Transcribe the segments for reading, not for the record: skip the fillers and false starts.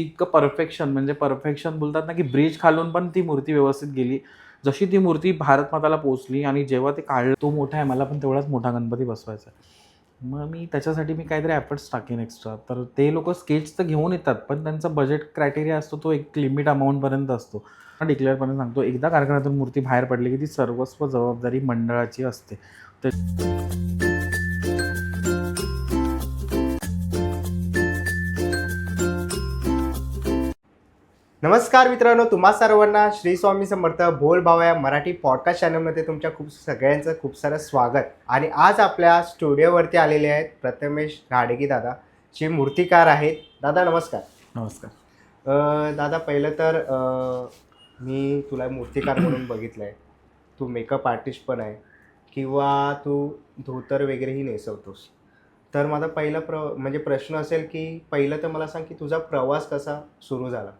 इतकं परफेक्शन म्हणजे परफेक्शन बोलतात ना, की ब्रिज खालून पण ती मूर्ती व्यवस्थित गेली. जशी ती मूर्ती भारत माताला पोहोचली आणि जेव्हा ते काढलं, तो मोठा आहे, मला पण तेवढाच मोठा गणपती बसवायचा आहे. मग त्याच्यासाठी मी काहीतरी एफर्ट्स टाकेन एक्स्ट्रा. तर ते लोकं स्केच तर घेऊन येतात, पण त्यांचा बजेट क्रायटेरिया असतो तो एक लिमिट अमाउंटपर्यंत असतो. डिक्लेअरपर्यंत सांगतो, एकदा कारखान्यातून मूर्ती बाहेर पडली, की ती सर्वस्व जबाबदारी मंडळाची असते. तर नमस्कार मित्रांनो, तुम्हा सर्वांना श्री स्वामी समर्थ बोल भावा या मराठी पॉडकास्ट चॅनलमध्ये तुमच्या सगळ्यांचं खूप सारं स्वागत. आणि आज आपल्या स्टुडिओवरती आलेले आहेत प्रथमेश घाडगे दादा, जे मूर्तिकार आहेत. दादा नमस्कार. नमस्कार. दादा पहिलं तर मी तुला मूर्तिकार म्हणून बघितलं आहे. तू मेकअप आर्टिस्ट पण आहे किंवा तू धोतर वगैरेही नेसवतोस. तर माझा पहिला म्हणजे प्रश्न असेल की पहिलं तर मला सांग की तुझा प्रवास कसा सुरू झाला.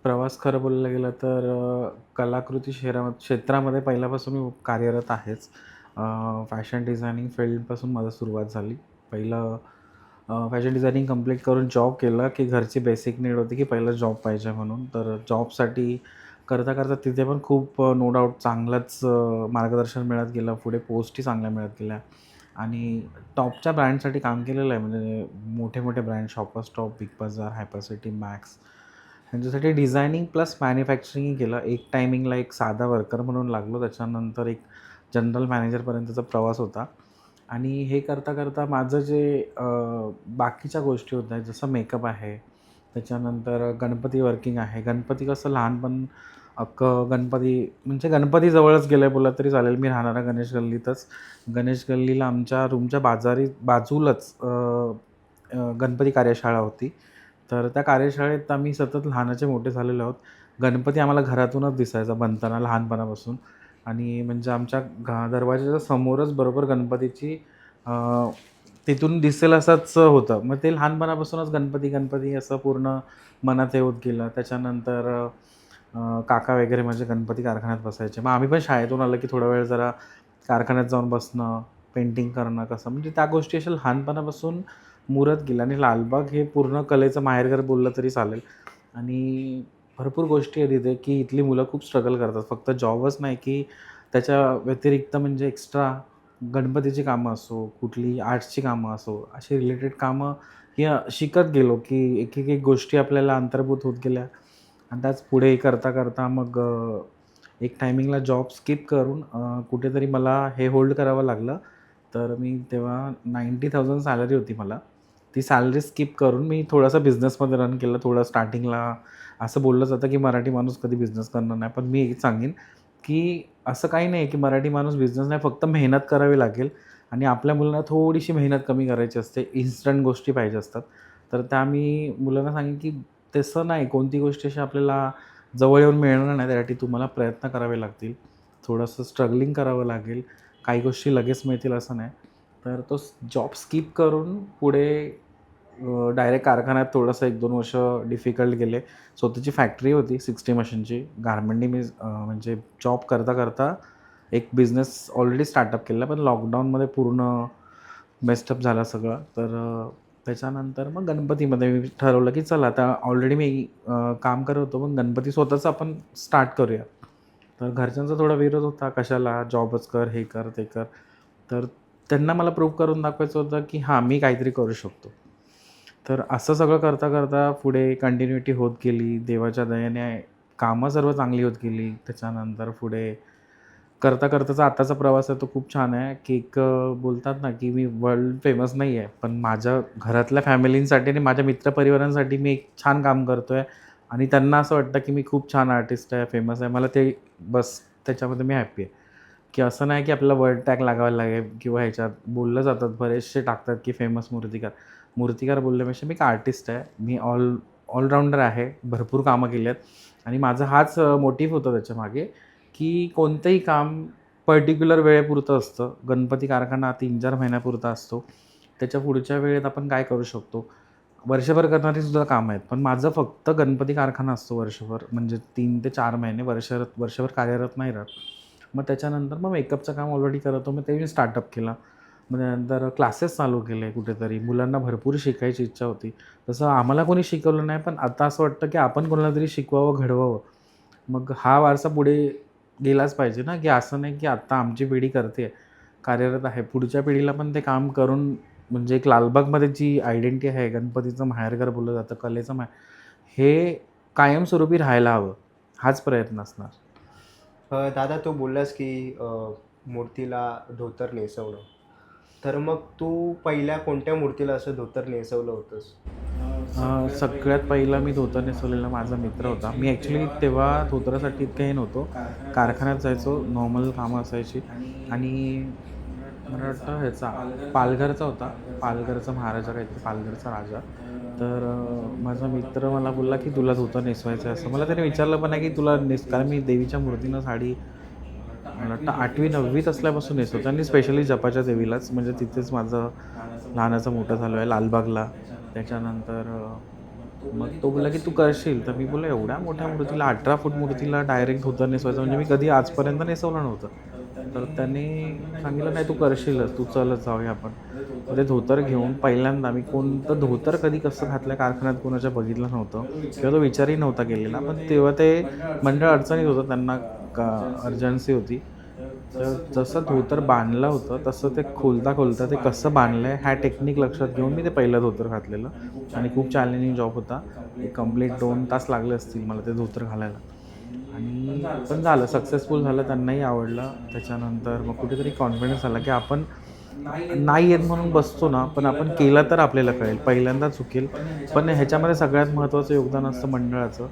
प्रवास खरं बोलायला गेलं तर कलाकृती क्षेत्रामध्ये पहिल्यापासून मी कार्यरत आहेच. फॅशन डिझायनिंग फील्डपासून माझं सुरुवात झाली. पहिलं फॅशन डिझायनिंग कंप्लीट करून जॉब केला, की घरची बेसिक नीड होती, की पहिलं जॉब पाहिजे म्हणून. तर जॉबसाठी करता तिथे पण खूप नो डाऊट चांगलंच मार्गदर्शन मिळत गेलं. पुढे पोस्टही चांगल्या मिळत गेल्या आणि टॉपच्या ब्रँडसाठी काम केलेलं आहे. म्हणजे मोठे ब्रँड शॉपर्स स्टॉप, बिग बाजार, हायपर सिटी, मॅक्स ह्यांच्यासाठी डिझायनिंग प्लस मॅन्युफॅक्चरिंग केलं. एक टायमिंगला एक साधा वर्कर म्हणून लागलो. त्याच्यानंतर एक जनरल मॅनेजरपर्यंतचा प्रवास होता आणि हे करता माझं जे बाकीच्या गोष्टी होत्या, जसं मेकअप आहे, त्याच्यानंतर गणपती वर्किंग आहे. गणपती कसं लहानपण गणपती म्हणजे गणपती जवळच गेलं आहे बोललं तरी चालेल. मी राहणारा गणेश गल्लीतच. गणेश गल्लीला आमच्या रूमच्या बाजूलाच गणपती कार्यशाळा होती. तर त्या कार्यशाळेत आम्ही सतत लहानाचे मोठे झालेलो आहोत. गणपती आम्हाला घरातूनच दिसायचा बनताना लहानपणापासून आणि म्हणजे आमच्या दरवाजाच्या समोरच बरोबर गणपतीची तिथून दिसेल असंच होतं. मग ते लहानपणापासूनच गणपती असं पूर्ण मनात हे होत गेलं. त्याच्यानंतर काका वगैरे म्हणजे गणपती कारखान्यात बसायचे. मग आम्ही पण शाळेतून आलं की थोडा वेळ जरा कारखान्यात जाऊन बसणं, पेंटिंग करणं कसं म्हणजे त्या गोष्टी अशा लहानपणापासून मुरत गेल्या आणि लालबाग हे पूर्ण कलेचं माहेरघर बोललं तरी चालेल. आणि भरपूर गोष्टी आहेत इथे, की इथली मुलं खूप स्ट्रगल करतात. फक्त जॉबच नाही, की त्याच्या व्यतिरिक्त म्हणजे एक्स्ट्रा गणपतीची कामं असो, कुठली आर्ट्सची कामं असो, अशी रिलेटेड कामं ही शिकत गेलो, की एक गोष्टी आपल्याला अंतर्भूत होत गेल्या आणि त्याच पुढे करता मग एक टायमिंगला जॉब स्किप करून कुठेतरी मला हे होल्ड करावं लागलं. तर मी तेव्हा 90,000 सॅलरी होती मला. ती सॅलरी स्किप करून मी थोडासा बिझनेसमध्ये रन केलं. थोडं स्टार्टिंगला असं बोललं जातं, की मराठी माणूस कधी बिझनेस करणार नाही. पण मी एक सांगेन, की असं काही नाही, की मराठी माणूस बिझनेस नाही, फक्त मेहनत करावी लागेल आणि आपल्या मुलांना थोडीशी मेहनत कमी करायची असते. इन्स्टंट गोष्टी पाहिजे असतात. तर त्या मी मुलांना सांगेन, की तसं नाही, कोणती गोष्ट अशी आपल्याला जवळ येऊन मिळणार नाही. त्यासाठी तुम्हाला प्रयत्न करावे लागतील. थोडंसं स्ट्रगलिंग करावं लागेल. काही गोष्टी लगेच मिळतील असं नाही. तर तो जॉब स्किप करून पुढे डायरेक्ट कारखान्यात थोडंसं 1-2 वर्ष डिफिकल्ट गेले. स्वतःची फॅक्टरी होती 60 मशीनची. गारमेंटनी मी म्हणजे जॉब करता एक बिझनेस ऑलरेडी स्टार्टअप केलेला. पण लॉकडाऊनमध्ये पूर्ण मेस्टअप झालं सगळं. तर त्याच्यानंतर मग गणपतीमध्ये मी ठरवलं, की चला आता ऑलरेडी मी काम करत होतो. पण गणपती स्वतःचं आपण स्टार्ट करूया. तर घरच्यांचा थोडा विरोध होता, "कशाला जॉबच कर, हे कर, ते कर." तर त्यांना मला प्रूव्ह करून दाखवायचं होतं, की हां, मी काहीतरी करू शकतो. तर असं सगळं करता पुढे कंटिन्युटी होत गेली. देवाच्या दयेने कामं सर्व चांगली होत गेली. त्याच्यानंतर पुढे करताचा आत्ताचा प्रवास आहे तो खूप छान आहे, की एक बोलतात ना, की मी वर्ल्ड फेमस नाही आहे. पण माझ्या घरातल्या फॅमिलींसाठी आणि माझ्या मित्रपरिवारांसाठी मी एक छान काम करतोय आणि त्यांना असं वाटतं, की मी खूप छान आर्टिस्ट आहे, फेमस आहे. मला ते बस त्याच्यामध्ये मी हॅपी आहे. की असं नाही की आपल्याला वर्ड टॅग लागावा लागेल किंवा ह्याच्यात बोललं जातात बरेचसे टाकतात की फेमस मूर्तिकार. मूर्तिकार बोलण्यापेक्षा मी एक आर्टिस्ट आहे. मी ऑलराउंडर आहे. भरपूर कामं केली आहेत आणि माझा हाच मोटिव्ह होता त्याच्यामागे, की कोणतंही काम पर्टिक्युलर वेळेपुरतं असतं. गणपती कारखाना 3-4 महिन्यापुरता असतो. त्याच्या पुढच्या वेळेत आपण काय करू शकतो? वर्षभर करणारी सुद्धा कामं आहेत. पण माझं फक्त गणपती कारखाना असतो वर्षभर. म्हणजे 3 ते 4 महिने वर्षभर कार्यरत नाही राहत. मग त्याच्यानंतर मग मेकअपचं काम ऑलरेडी करत होतो. मग ते मी स्टार्टअप केलं. मग त्यानंतर क्लासेस चालू केले कुठेतरी. मुलांना भरपूर शिकायची इच्छा होती. तसं आम्हाला कोणी शिकवलं नाही, पण आता असं वाटतं की आपण कोणाला तरी शिकवावं, घडवावं. मग हा वारसा पुढे गेलाच पाहिजे ना, की असं नाही की आत्ता आमची पिढी करते आहे, कार्यरत आहे. पुढच्या पिढीला पण ते काम करून म्हणजे एक लालबागमध्ये जी आयडेंटिटी आहे, गणपतीचं माहेरघर बोललं जातं, कलेचं हे कायमस्वरूपी राहायला हवं. हाच प्रयत्न असणार. दादा तू बोललास की मूर्तीला धोतर नेसवणं. तर मग तू पहिल्या कोणत्या मूर्तीला असं धोतर नेसवलं होतंस? सगळ्यात पहिला मी धोतर नेसवलेला माझा मित्र होता. मी ॲक्चुअली तेव्हा धोतरासाठी इतकं हे नव्हतो. कारखान्यात जायचो, नॉर्मल कामं असायची आणि मला वाटतं ह्याचा पालघरचा होता. पालघरचा महाराजा काहीतरी पालघरचा राजा. तर माझा मित्र मला बोलला, की "तुला धोतर नेसवायचं आहे." असं. मला त्याने विचारलं पण नाही, की "तुला कारण मी देवीच्या मूर्तीनं साडी मला वाटतं 8वी-9वीत असल्यापासून नेसवतो आणि स्पेशली जपाच्या देवीलाच. म्हणजे तिथेच माझं लहानाचं मोठं झालो आहे लालबागला. त्याच्यानंतर मग तो बोलला, की "तू करशील?" तर मी बोललो, "एवढ्या मोठ्या मूर्तीला 18 फूट मूर्तीला डायरेक्ट धोतर नेसवायचं म्हणजे मी कधी आजपर्यंत नेसवलं नव्हतं." तर त्याने सांगितलं, "नाही तू करशीलच, तू चलच जाऊया आपण." मग ते धोतर घेऊन पहिल्यांदा मी कोणतं धोतर कधी कसं घातलं कारखान्यात कोणाच्या बघितलं नव्हतं किंवा तो विचारही नव्हता केलेला. पण तेव्हा ते मंडळ अडचणीत होतं, त्यांना अर्जन्सी होती. तर जसं धोतर बांधलं होतं, तसं ते खोलता-खोलता ते कसं बांधलंय ह्या टेक्निक लक्षात घेऊन मी ते पहिलं धोतर घातलेलं आणि खूप चॅलेंजिंग जॉब होता. एक कंप्लीट 2 तास लागले असतील मला ते धोतर घालायला आणि पण झालं सक्सेसफुल झालं. त्यांनाही आवडलं. त्याच्यानंतर मग कुठेतरी कॉन्फिडन्स आला, की आपण नाही येत म्हणून बसतो ना, पण आपण केलं तर आपल्याला कळेल. पहिल्यांदा चुकेल, पण ह्याच्यामध्ये सगळ्यात महत्त्वाचं योगदान असतं मंडळाचं,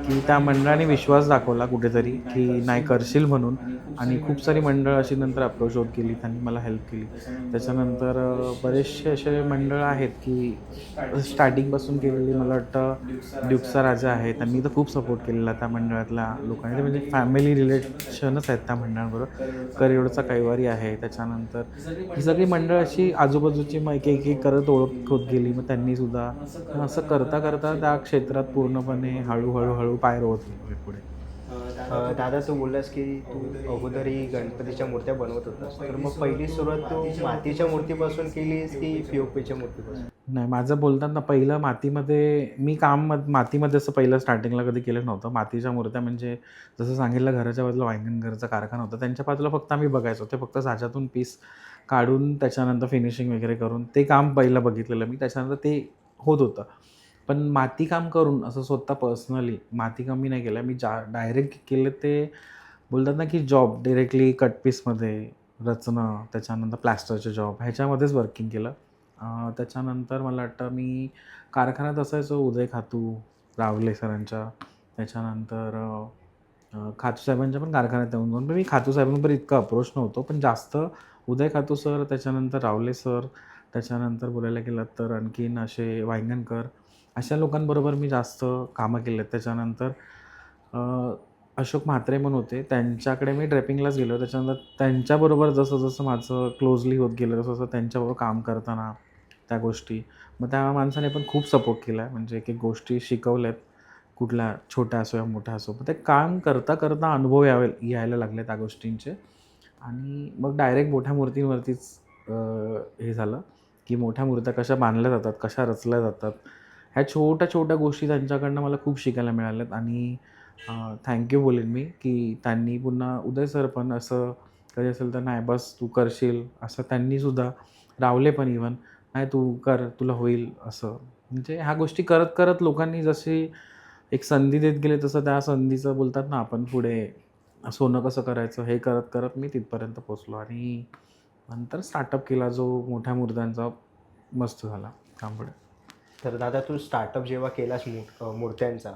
की त्या मंडळाने विश्वास दाखवला कुठेतरी, की नाही करशील म्हणून आणि खूप सारी मंडळं अशी नंतर अप्रोच होत गेली. त्यांनी मला हेल्प केली. त्याच्यानंतर बरेचसे असे मंडळ आहेत, की स्टार्टिंगपासून केलेली मला वाटतं ड्यूक्सचा राजा आहे. त्यांनी तर खूप सपोर्ट केलेला त्या मंडळातल्या लोकांनी. ते म्हणजे फॅमिली रिलेशनच आहेत त्या मंडळांबरोबर. करियोडचा कैवारी आहे. त्याच्यानंतर ही सगळी मंडळ अशी आजूबाजूची मग एक करत ओळख होत गेली. मग त्यांनीसुद्धा असं करता त्या क्षेत्रात पूर्णपणे हळू पाय रोवत गेलो मी पुढे. दादा तू बोललास की तू अगोदरही गणपतीच्या मूर्त्या बनवत होतास. तर मग पहिली सुरुवात तू मातीच्या मूर्तीपासून केलीस की पी-ओ-पीच्या मूर्तीपासून? नाही, माझं बोलतात ना, पहिलं मातीमध्ये मी काम मातीमध्ये असं पहिलं स्टार्टिंगला कधी केलं नव्हतं. मातीच्या मूर्त्या म्हणजे जसं सांगितलं घराच्या बाजूला वांगणकरचा कारखाना होता. त्यांच्या बाजूला फक्त आम्ही बघायचो. ते फक्त साच्यातून पीस काढून त्याच्यानंतर फिनिशिंग वगैरे करून ते काम पहिलं बघितलेलं मी. त्याच्यानंतर ते होत होतं. पण मातीकाम करून असं स्वतः पर्सनली मातीकाम मी नाही केलं. मी डायरेक्ट केलं ते बोलतात ना, की जॉब डायरेक्टली कट पीसमध्ये रचणं, त्याच्यानंतर प्लास्टरचे जॉब ह्याच्यामध्येच वर्किंग केलं. त्याच्यानंतर मला वाटतं मी कारखान्यात असायचो उदय खातू, रावले सरांच्या. त्याच्यानंतर खातू साहेबांच्या पण कारखान्यात येऊन जाऊन पण मी खातू साहेबांबरोबर इतका अप्रोच नव्हतो. पण जास्त उदय खातू सर, त्याच्यानंतर रावले सर, त्याच्यानंतर बोलायला गेलात तर आणखीन असे वांगणकर, अशा लोकांबरोबर मी जास्त कामं केलेत. त्याच्यानंतर अ, अशोक म्हात्रे म्हणून होते. त्यांच्याकडे मी ड्रेपिंगलाच गेलो. त्याच्यानंतर त्यांच्याबरोबर जसं माझं क्लोजली होत गेलं, तसं त्यांच्याबरोबर काम करताना त्या गोष्टी. मग त्या माणसाने पण खूप सपोर्ट केला. म्हणजे एक-एक गोष्टी शिकवल्यात. कुठल्या छोट्या असो या मोठ्या असो. पण ते काम करता अनुभव यायला लागले त्या गोष्टींचे आणि मग डायरेक्ट मोठ्या मूर्तींवरतीच हे झालं, की मोठ्या मूर्त्या कशा बांधल्या जातात, कशा रचल्या जातात. ह्या छोट्या-छोट्या गोष्टी त्यांच्याकडनं मला खूप शिकायला मिळाल्यात आणि बोलेन मी, की त्यांनी पुन्हा उदय सर पण असं कधी असेल तर, "नाही बस तू करशील." असं त्यांनीसुद्धा रावले पण इव्हन, "नाही तू कर, तुला होईल." असं. म्हणजे ह्या गोष्टी करत लोकांनी जशी एक संधी देत गेले, तसं त्या संधीचं बोलतात ना आपण पुढे सोनं कसं करायचं हे करत मी तिथपर्यंत पोहोचलो आणि नंतर स्टार्टअप केला जो मोठ्या मूर्त्यांचा मस्त झाला काम पुढे. तर दादा तू स्टार्टअप जेव्हा केलास मूर्त्यांचा,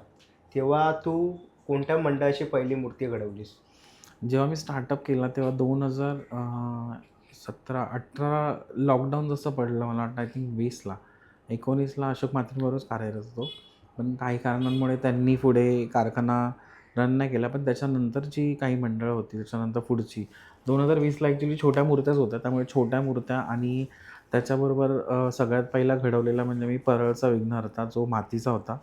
तेव्हा तू कोणत्या मंडळाची पहिली मूर्ती घडवलीस? जेव्हा मी स्टार्टअप केला तेव्हा 2017-18 लॉकडाऊन जसं पडलं मला वाटतं आय थिंक 20ला. 19ला अशोक म्हात्रेबरोबरच कार्यरत होतो. पण काही कारणांमुळे त्यांनी पुढे कारखाना रन नाही केला. पण त्याच्यानंतरची काही मंडळं होती. त्याच्यानंतर पुढची 2020ला ॲक्चुअली छोट्या मूर्त्याच होत्या. त्यामुळे छोट्या मूर्त्या आणि त्याच्याबरोबर सगळ्यात पहिला घडवलेला म्हणजे मी परळचा विघ्नहर्ता जो मातीचा होता.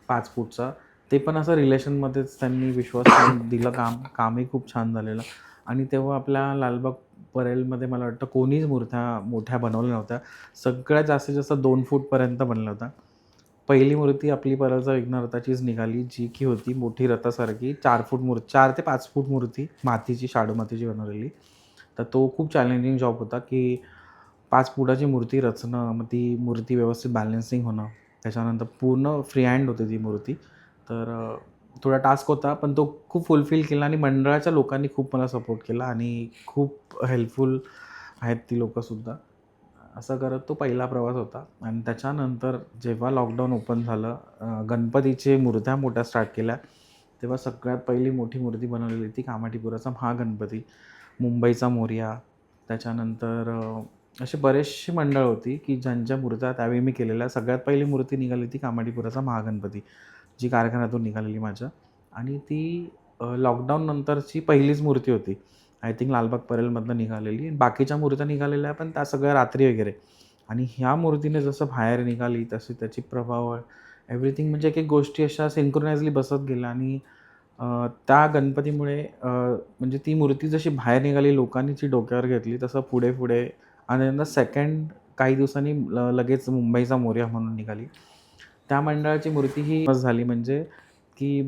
5 फूटचा. ते पण असं रिलेशनमध्येच त्यांनी विश्वास ठेवून दिलं काम. कामही खूप छान झालेलं आणि तेव्हा आपल्या लालबाग परेलमध्ये मला वाटतं कोणीच मूर्त्या मोठ्या बनवल्या नव्हत्या. सगळ्यात जास्तीत जास्त 2 फूटपर्यंत बनल्या होत्या. पहिली मूर्ती आपली परलचा विघ्नहर्ताचीच निघाली, जी की होती मोठी रथासारखी 4 फूट 4 ते 5 फूट मूर्ती मातीची, शाडू मातीची बनवलेली. तर तो खूप चॅलेंजिंग जॉब होता, की 5 फुटाची मूर्ती रचणं, मग ती मूर्ती व्यवस्थित बॅलन्सिंग होणं. त्याच्यानंतर पूर्ण फ्री हँड होती ती मूर्ती. तर थोडा टास्क होता, पण तो खूप फुलफिल केला आणि मंडळाच्या लोकांनी खूप मला सपोर्ट केला आणि खूप हेल्पफुल आहेत ती लोकंसुद्धा. असं करत तो पहिला प्रवास होता आणि त्याच्यानंतर जेव्हा लॉकडाऊन ओपन झालं, गणपतीचे मूर्त्या मोठ्या स्टार्ट केल्या, तेव्हा सगळ्यात पहिली मोठी मूर्ती बनवलेली ती कामाठीपुराचा महागणपती, मुंबईचा मोरया. त्याच्यानंतर अशी बरेचशी मंडळ होती, की ज्यांच्या मूर्त्या त्यावेळी मी केलेल्या. सगळ्यात पहिली मूर्ती निघाली ती कामाठीपुराचा महागणपती, जी कारखान्यातून निघालेली माझ्या आणि ती लॉकडाऊन नंतरची पहिलीच मूर्ती होती. आय थिंक लालबाग परेलमधनं निघालेली. बाकीच्या मूर्त्या निघालेल्या पण त्या सगळ्या रात्री वगैरे आणि ह्या मूर्तीने जसं बाहेर निघाली तशी त्याची प्रभाव एव्हरीथिंग म्हणजे एक-एक गोष्टी अशा सिंक्रोनाइजली बसत गेल्या आणि त्या गणपतीमुळे म्हणजे ती मूर्ती जशी बाहेर निघाली, लोकांनी ती डोक्यावर घेतली, तसं पुढे-पुढे आणि नंतर सेकंड काही दिवसांनी लगेच मुंबईचा मोरया म्हणून निघाली. त्या मंडळाची मूर्ती ही फेमस झाली म्हणजे की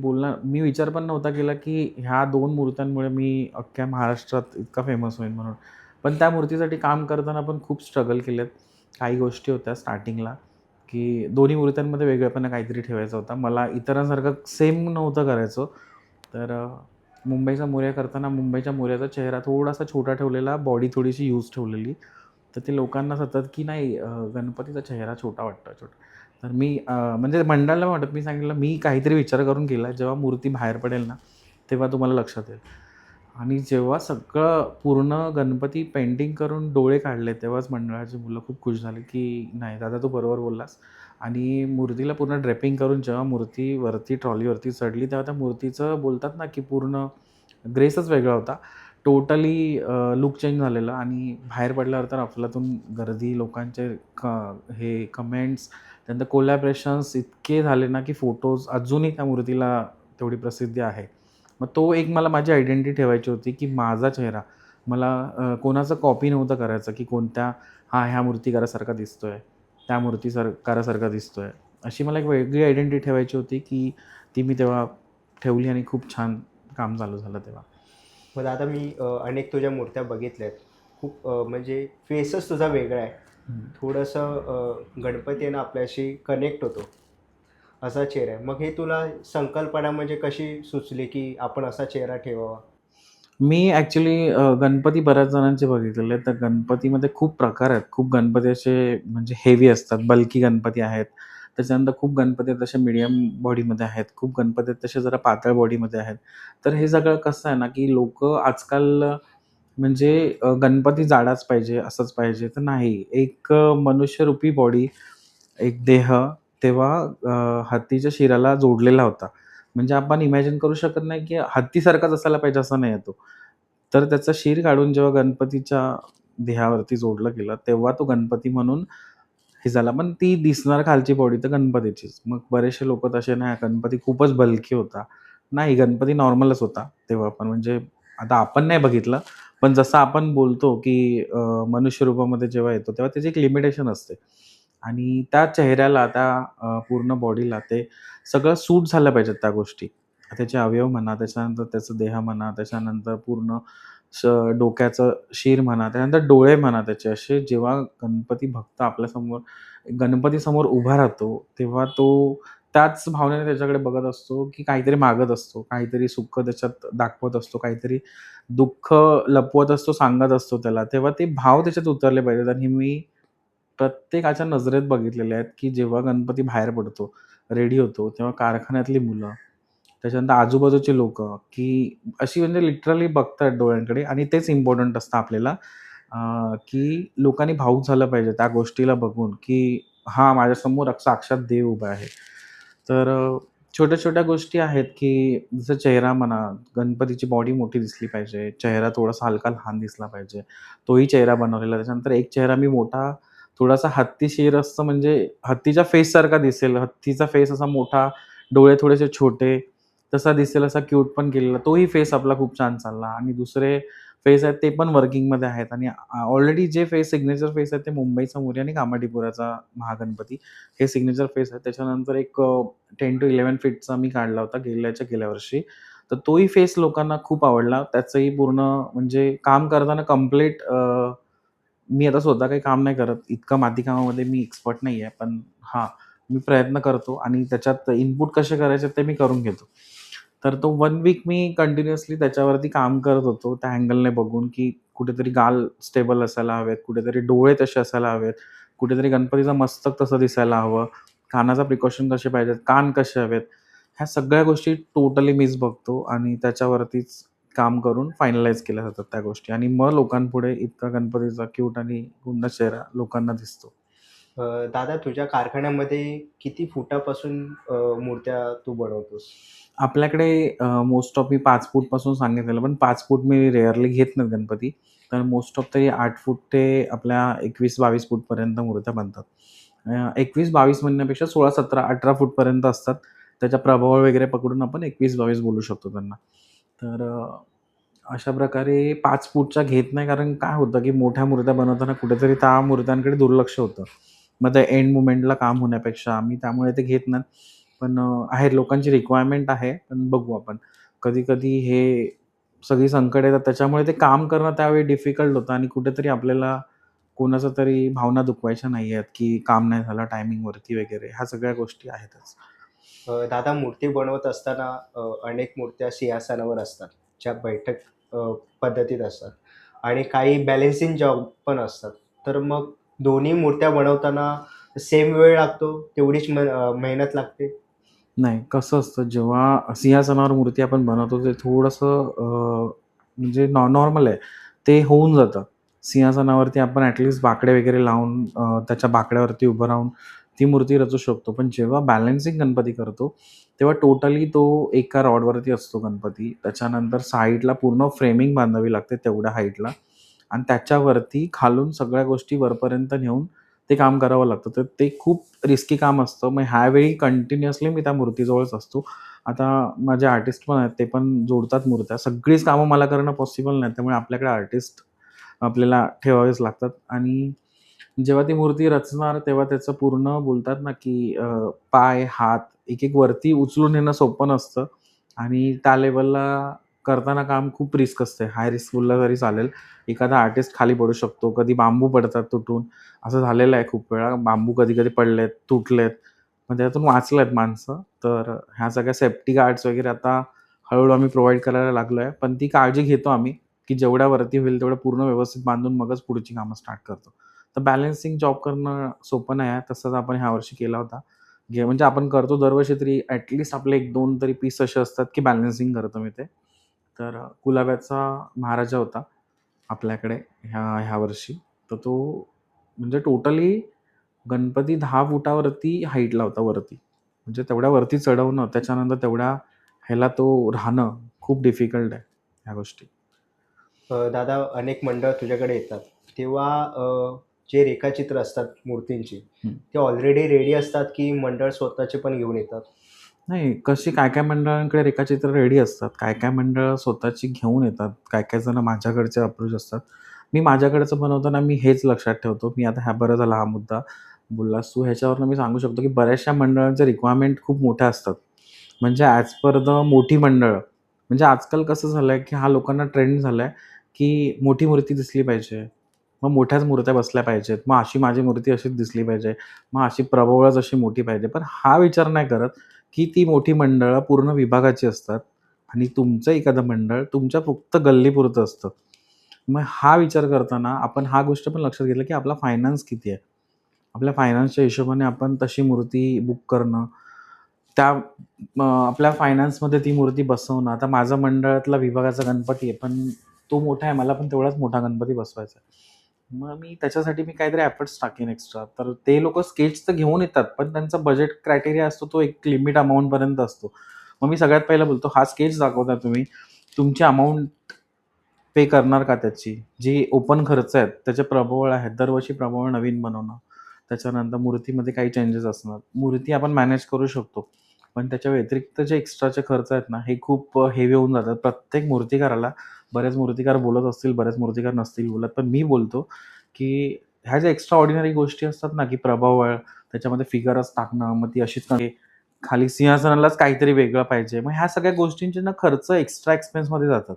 मी विचार पण नव्हता केला, की ह्या 2 मूर्त्यांमुळे मी अख्ख्या महाराष्ट्रात इतका फेमस होईन म्हणून. पण त्या मूर्तीसाठी काम करताना पण खूप स्ट्रगल केलेत. काही गोष्टी होत्या स्टार्टिंगला, की दोन्ही मूर्त्यांमध्ये वेगळेपणा काहीतरी ठेवायचा होता. मला इतरांसारखं सेम नव्हतं करायचं. तर मुंबईचा मोरया करताना मुंबईच्या मोरयाचा चेहरा थोडासा छोटा ठेवलेला, बॉडी थोडीशी यूज ठेवलेली. तर ते लोकांना सतत की नाही गणपतीचा चेहरा छोटा वाटतोय, छोटा. तर मी म्हणजे मंडळाला वाटत मी सांगितलं, "मी काहीतरी विचार करून केला. जेव्हा मूर्ती बाहेर पडेल ना, तेव्हा तुम्हाला लक्षात येईल." आणि जेव्हा सगळं पूर्ण गणपती पेंटिंग करून डोळे काढले, तेव्हाच मंडळाची मुलं खूप खुश झाली, की "नाही दादा, तू बरोबर बोललास." आणि मूर्तीला पूर्ण ड्रेपिंग करून जेव्हा मूर्ती वरती ट्रॉलीवरती चढली, तेव्हा त्या मूर्तीचं बोलतात ना, की पूर्ण ग्रेसच वेगळा होता. टोटली लूक चेंज झालेला आणि बाहेर पडल्यावर तर अफलातून गर्दी, लोकांचे क हे कमेंट्स, त्यानंतर कोलॅबरेशन्स इतके झाले ना, की फोटोज अजूनही त्या मूर्तीला तेवढी प्रसिद्धी आहे. मग तो एक मला माझी आयडेंटिटी ठेवायची होती, की माझा चेहरा मला कोणाचं कॉपी नव्हतं करायचं, की कोणत्या ह्या मूर्तिकारासारखा दिसतोय, त्या कारासारखा दिसतोय. अशी मला एक वेगळी आयडेंटिटी ठेवायची होती, की ती मी तेव्हा ठेवली आणि खूप छान काम चालू झालं तेव्हा. मग दादा मी अनेक तुझ्या मूर्त्या बघितल्यात. खूप म्हणजे फेसच तुझा वेगळा आहे. हं. थोडंसं गणपती आहे ना आपल्याशी कनेक्ट होतो, असा चेहरा आहे. मग हे तुला संकल्पना म्हणजे कशी सुचली, की आपण असा चेहरा ठेवावा? मी ॲक्चुअली गणपती बऱ्याच जणांचे बघितलेले आहेत. तर गणपतीमध्ये खूप प्रकार आहेत. खूप गणपती असे म्हणजे हेवी असतात, बल्की गणपती आहेत. त्याच्यानंतर खूप गणपती आहेत तसे मीडियम बॉडीमध्ये आहेत. खूप गणपती आहेत तसे जरा पातळ बॉडीमध्ये आहेत. तर हे सगळं कसं आहे ना, की लोकं आजकाल म्हणजे गणपती जाडाच पाहिजे, असंच पाहिजे, तर नाही. एक मनुष्यरूपी बॉडी, एक देह तेव्हा हत्तीच्या शिराला जोडलेला होता. म्हणजे आपण इमॅजिन करू शकत नाही, की हत्तीसारखाच असायला पाहिजे असं नाही आहे तो. तर त्याचं शिर काढून जेव्हा गणपतीच्या देहावरती जोडलं गेलं, तेव्हा तो गणपती म्हणून हे झाला. पण ती दिसणार खालची बॉडी तर गणपतीचीच. मग बरेचसे लोकं तसे नाही, गणपती खूपच बल्की होता. नाही, गणपती नॉर्मलच होता तेव्हा पण. म्हणजे आता आपण नाही बघितलं, पण जसं आपण बोलतो, की मनुष्य रूपामध्ये जेव्हा येतो, तेव्हा त्याची एक लिमिटेशन असते. आणि त्या चेहऱ्याला, त्या पूर्ण बॉडीला ते सगळं सूट झालं पाहिजेत त्या गोष्टी. त्याचे अवयव म्हणा, त्याच्यानंतर त्याचा देह म्हणा, त्याच्यानंतर पूर्ण श डोक्याचं शीर म्हणा, त्यानंतर डोळे म्हणा त्याचे असे जेव्हा गणपती भक्त आपल्यासमोर गणपतीसमोर उभा राहतो, तेव्हा तो त्याच भावनेने त्याच्याकडे बघत असतो, की काहीतरी मागत असतो, काहीतरी सुख त्याच्यात दाखवत असतो, काहीतरी दुःख लपवत असतो, सांगत असतो त्याला. तेव्हा ते भाव त्याच्यात उतरले पाहिजेत आणि मी प्रत्येकाच्या नजरेत बघितलेले आहेत, की जेव्हा गणपती बाहेर पडतो, रेडी होतो, तेव्हा कारखान्यातली मुलं, त्याच्यानंतर आजूबाजूची लोकं, की अशी म्हणजे लिटरली बघतात डोळ्यांकडे आणि तेच इम्पोर्टंट असतं आपल्याला, की लोकांनी भावुक झालं पाहिजे त्या गोष्टीला बघून, की हां, माझ्यासमोर साक्षात देव उभा आहे. तर छोट्या-छोट्या गोष्टी आहेत, की जसं चेहरा म्हणा, गणपतीची बॉडी मोठी दिसली पाहिजे, चेहरा थोडासा हलका लहान दिसला पाहिजे. तोही चेहरा बनवलेला. त्याच्यानंतर एक चेहरा मी मोठा, थोडासा हत्ती शेर असतं म्हणजे हत्तीच्या फेससारखा दिसेल. हत्तीचा फेस असा मोठा, डोळे थोडेसे छोटे. तसा दिसेल असा क्यूट पण केलेला. तोही फेस आपला खूप छान चालला आणि दुसरे फेस आहेत ते पण वर्किंगमध्ये आहेत आणि ऑलरेडी जे फेस सिग्नेचर फेस आहे ते मुंबईचा मोरया आणि कामाठीपुराचा महागणपती हे सिग्नेचर फेस आहे. त्याच्यानंतर एक 10 to 11 फीटचा मी काढला होता गेल्या वर्षी. तर तोही फेस लोकांना खूप आवडला. त्याचंही पूर्ण म्हणजे काम करताना कंप्लीट मी आता स्वतः काही काम नाही करत. इतकं मातीकामामध्ये मी एक्सपर्ट नाही आहे. पण हां, मी प्रयत्न करतो आणि त्याच्यात इनपुट कसे करायचे ते मी करून घेतो. तर तो 1 वीक मी कंटिन्युअसली त्याच्यावरती काम करत होतो. त्या अँगलने बघून, की कुठेतरी गाल स्टेबल असायला हवेत, कुठेतरी डोळे तसे असायला हवेत, कुठेतरी गणपतीचं मस्तक तसं दिसायला हवं, कानाचा प्रिकॉशन कसे पाहिजेत, कान कसे हवेत, ह्या सगळ्या गोष्टी टोटली मीच बघतो आणि त्याच्यावरतीच काम करून फायनलाईज केल्या जातात त्या गोष्टी आणि मग लोकांपुढे इतका गणपतीचा क्यूट आणि गुंड चेहरा लोकांना दिसतो. दादा तुझ्या कारखान्यामध्ये किती फुटापासून मूर्त्या तू बनवतोस? आपल्याकडे मोस्ट ऑफ मी 5 फूटपासून सांगितलेलं, पण 5 फूट मी रेअरली घेत नाही गणपती. तर मोस्ट ऑफ तरी 8 फूट ते आपल्या 21-22 फूटपर्यंत मूर्त्या बनतात. 21-22 म्हणण्यापेक्षा 16, 17, 18 फूटपर्यंत असतात. त्याच्या प्रभाव वगैरे पकडून आपण 21-22 बोलू शकतो त्यांना. तर अशा प्रकारे 5 फूटच्या घेत नाही, कारण काय होतं, की मोठ्या मूर्त्या बनवताना कुठेतरी त्या मूर्त्यांकडे दुर्लक्ष होतं. मग त्या एंड मोमेंटला काम होण्यापेक्षा मी त्यामुळे ते घेत नाही. पण आहे लोकांची रिक्वायरमेंट आहे. पण बघू आपण. कधी-कधी हे सगळी संकट येतात त्याच्यामुळे ते काम करणं त्यावेळी डिफिकल्ट होतं आणि कुठेतरी आपल्याला कोणाचं तरी भावना दुखवायच्या नाही आहेत, की काम नाही झालं टायमिंगवरती वगैरे ह्या सगळ्या गोष्टी आहेतच. दादा मूर्ती बनवत असताना अनेक मूर्त्या सिंहासनावर असतात, ज्या बैठक पद्धतीत असतात आणि काही बॅलन्सिंग जॉब पण असतात. तर मग दोन्ही मूर्त्या बनवताना सेम वेळ लागतो, तेवढीच मेहनत लागते? नाही, कसं असतं जेव्हा सिंहासनावर मूर्ती आपण बनवतो ते थोडंसं म्हणजे नॉर्मल आहे. ते होऊन जातं. सिंहासनावरती आपण बाकडे वगैरे लावून त्याच्या बाकड्यावरती उभं राहून ती मूर्ती रचू शकतो. पण जेव्हा बॅलन्सिंग गणपती करतो, तेव्हा टोटली तो एका रॉडवरती असतो गणपती. त्याच्यानंतर साईडला पूर्ण फ्रेमिंग बांधावी लागते तेवढ्या हाईटला आणि त्याच्यावरती खालून सगळ्या गोष्टी वरपर्यंत नेऊन ते काम करावं लागतं. तर ते खूप रिस्की काम असतं. मग ह्यावेळी कंटिन्युअसली मी त्या मूर्तीजवळच असतो. आता माझे आर्टिस्ट पण आहेत, ते पण जोडतात मूर्त्या. सगळीच कामं मला करणं पॉसिबल नाही. त्यामुळे आपल्याकडे आर्टिस्ट आपल्याला ठेवावेच लागतात आणि जेव्हा ती मूर्ती रचणार, तेव्हा त्याचं पूर्ण बोलतात ना, की पाय, हात एक-एक वरती उचलून नेणं सोपं नसतं आणि त्या लेव्हलला करताना काम खूप रिस्क असते. हाय रिस्क बोललं तरी चालेल. एखादा आर्टिस्ट खाली पडू शकतो. कधी बांबू पडतात तुटून. असं झालेलं आहे खूप वेळा. बांबू कधी-कधी पडलेत, तुटलेत. मग त्यातून वाचलेत माणसं. तर ह्या सगळ्या सेफ्टी गार्ड्स वगैरे आता हळू आम्ही प्रोव्हाईड करायला लागलो आहे. पण ती काळजी घेतो आम्ही, की जेवढ्या वरती होईल तेवढं पूर्ण व्यवस्थित बांधून मगच पुढची कामं स्टार्ट करतो. तर बॅलन्सिंग जॉब करणं सोपं नाही आहे. तसंच आपण ह्यावर्षी केला होता. म्हणजे आपण करतो दरवर्षी तरी आपले 1-2 तरी पीस असे असतात, की बॅलन्सिंग करतो मी ते. तर कुलाब्याचा महाराजा होता आपल्याकडे ह्या वर्षी. तर तो म्हणजे टोटली गणपती 10 फुटावरती हाईटला होता वरती. म्हणजे तेवढ्या वरती चढवणं, त्याच्यानंतर तेवढ्या ह्याला तो राहणं खूप डिफिकल्ट आहे ह्या गोष्टी. दादा अनेक मंडळ तुझ्याकडे येतात, तेव्हा जे रेखाचित्र असतात मूर्तींची, हं. ते ऑलरेडी रेडी असतात की मंडळ स्वतःचे पण घेऊन येतात? नाही, काय-काय मंडळांकडे रेखाचित्र रेडी असतात. काय-काय मंडळं स्वतःची घेऊन येतात. काय-काय जण माझ्याकडचे अप्रोच असतात. मी माझ्याकडचं बनवताना मी हेच लक्षात ठेवतो. मी आता बरं झाला हा मुद्दा बोललास तू. ह्याच्यावरनं मी सांगू शकतो, की बऱ्याचशा मंडळांच्या रिक्वायरमेंट खूप मोठ्या असतात. म्हणजे ॲज पर द मोठी मंडळं. म्हणजे आजकाल कसं झालंय, की हा लोकांना ट्रेंड झालाय, की मोठी मूर्ती दिसली पाहिजे. मग मोठ्याच मूर्त्या बसल्या पाहिजेत. मग अशी माझी मूर्ती अशीच दिसली पाहिजे. मग अशी प्रभावळच अशी मोठी पाहिजे. पण हा विचार नाही करत, की ती मोठी मंडळं पूर्ण विभागाची असतात आणि तुमचं एखादं मंडळ तुमच्या फक्त गल्लीपुरतं असतं. मग हा विचार करताना आपण हा गोष्ट पण लक्षात घेतलं, की आपला फायनान्स किती आहे? आपल्या फायनान्सच्या हिशोबाने आपण तशी मूर्ती बुक करणं, त्या आपल्या फायनान्समध्ये ती मूर्ती बसवणं. आता माझा मंडळातला विभागाचा गणपती आहे, पण तो मोठा आहे. मला पण तेवढाच मोठा गणपती बसवायचा आहे. मग त्याच्यासाठी मी काहीतरी एफर्ट्स टाकेन एक्स्ट्रा. तर ते लोकं स्केच तर घेऊन येतात, पण त्यांचा बजेट क्रायटेरिया असतो तो एक लिमिट अमाउंटपर्यंत असतो. मग मी सगळ्यात पहिलं बोलतो, "हा स्केच दाखवता तुम्ही, तुमची अमाउंट पे करणार का त्याची? जी ओपन खर्च आहेत, त्याचे प्रभावळ आहेत. दरवर्षी प्रभावळ नवीन बनवणं. त्याच्यानंतर मूर्तीमध्ये काही चेंजेस असणार. मूर्ती आपण मॅनेज करू शकतो. पण त्याच्या व्यतिरिक्त जे एक्स्ट्राचे खर्च आहेत ना, हे खूप हेवी होऊन जातात प्रत्येक मूर्तिकाराला. बरेच मूर्तिकार बोलत असतील, बरेच मूर्तिकार नसतील बोलत. पण मी बोलतो, की ह्या ज्या एक्स्ट्रा ऑर्डिनरी गोष्टी असतात ना, की प्रभावळ, त्याच्यामध्ये फिगरच टाकणं, मग ती अशीच खाली सिंहासनालाच काहीतरी वेगळं पाहिजे. मग ह्या सगळ्या गोष्टींचे ना खर्च एक्स्ट्रा एक्सपेन्समध्ये जातात.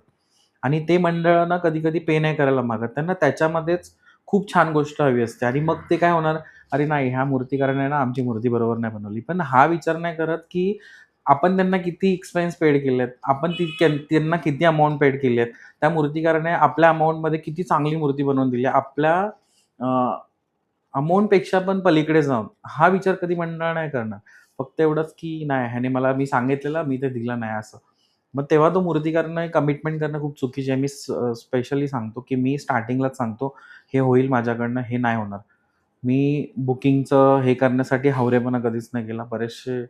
आणि ते मंडळ ना कधी-कधी पे नाही करायला मागत. त्यांना त्याच्यामध्येच खूप छान गोष्ट हवी असते आणि मग ते काय होणार, "अरे नाही, ह्या मूर्तिकाराने ना आमची मूर्ती बरोबर नाही बनवली." पण हा विचार नाही करत, की आपण त्यांना किती एक्सपेन्स पेड केलेत. आपण त्यांना किती अमाउंट पेड केली आहे. त्या मूर्तिकाराने आपल्या अमाउंटमध्ये किती चांगली मूर्ती बनवून दिली. आपल्या अमाउंटपेक्षा पण पलीकडे जाऊन, हा विचार कधी मंडळ नाही करणार. फक्त एवढंच की नाही ह्याने मी सांगितलेलं, मी ते दिलं नाही असं. मग तेव्हा तो मूर्तिकाराने कमिटमेंट करणं खूप चुकीची आहे. मी स्पेशली सांगतो, की मी स्टार्टिंगलाच सांगतो, "हे होईल माझ्याकडनं, हे नाही होणार." मी बुकिंगचं हे करण्यासाठी हावरेपणा कधीच नाही केला. बरेचसे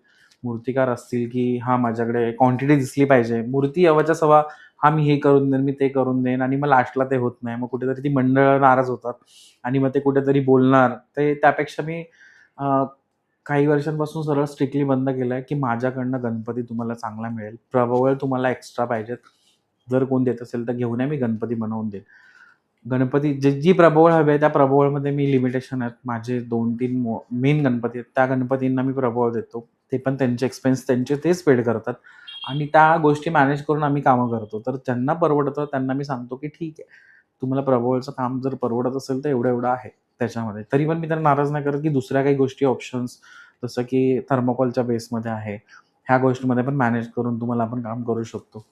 मूर्तिकार असतील, की हां, माझ्याकडे क्वांटिटी दिसली पाहिजे. मूर्ती हवाच्या सवा, हां, मी हे करून देईन, मी ते करून देईन आणि मग लास्टला ते होत नाही. मग कुठेतरी ती मंडळं नाराज होतात आणि मग ते कुठेतरी बोलणार. ते त्यापेक्षा मी अ, काही वर्षांपासून सरळ स्ट्रिक्टली बंद केलंय, की माझ्याकडनं गणपती तुम्हाला चांगला मिळेल. प्रभावळ तुम्हाला एक्स्ट्रा पाहिजेत. जर कोण देत असेल तर घेऊन या, मी गणपती बनवून देईन. गणपती जी प्रभावळ हवी आहे, त्या प्रभावळमध्ये मी लिमिटेशन आहेत. माझे 2-3 मेन गणपती आहेत. त्या गणपतींना मी प्रभावळ देतो. ते पण त्यांचे एक्सपेन्स त्यांचे तेच पेड करतात आणि त्या गोष्टी मॅनेज करून आम्ही कामं करतो. तर ज्यांना परवडतं त्यांना मी सांगतो, की ठीक आहे. तुम्हाला प्रभावळचं काम जर परवडत असेल तर एवढं-एवढं आहे त्याच्यामध्ये. तरी पण मी त्यांना नाराज नाही करत, की दुसऱ्या काही गोष्टी ऑप्शन्स जसं की थर्मोकॉलच्या बेसमध्ये आहे. ह्या गोष्टीमध्ये पण मॅनेज करून तुम्हाला आपण काम करू शकतो.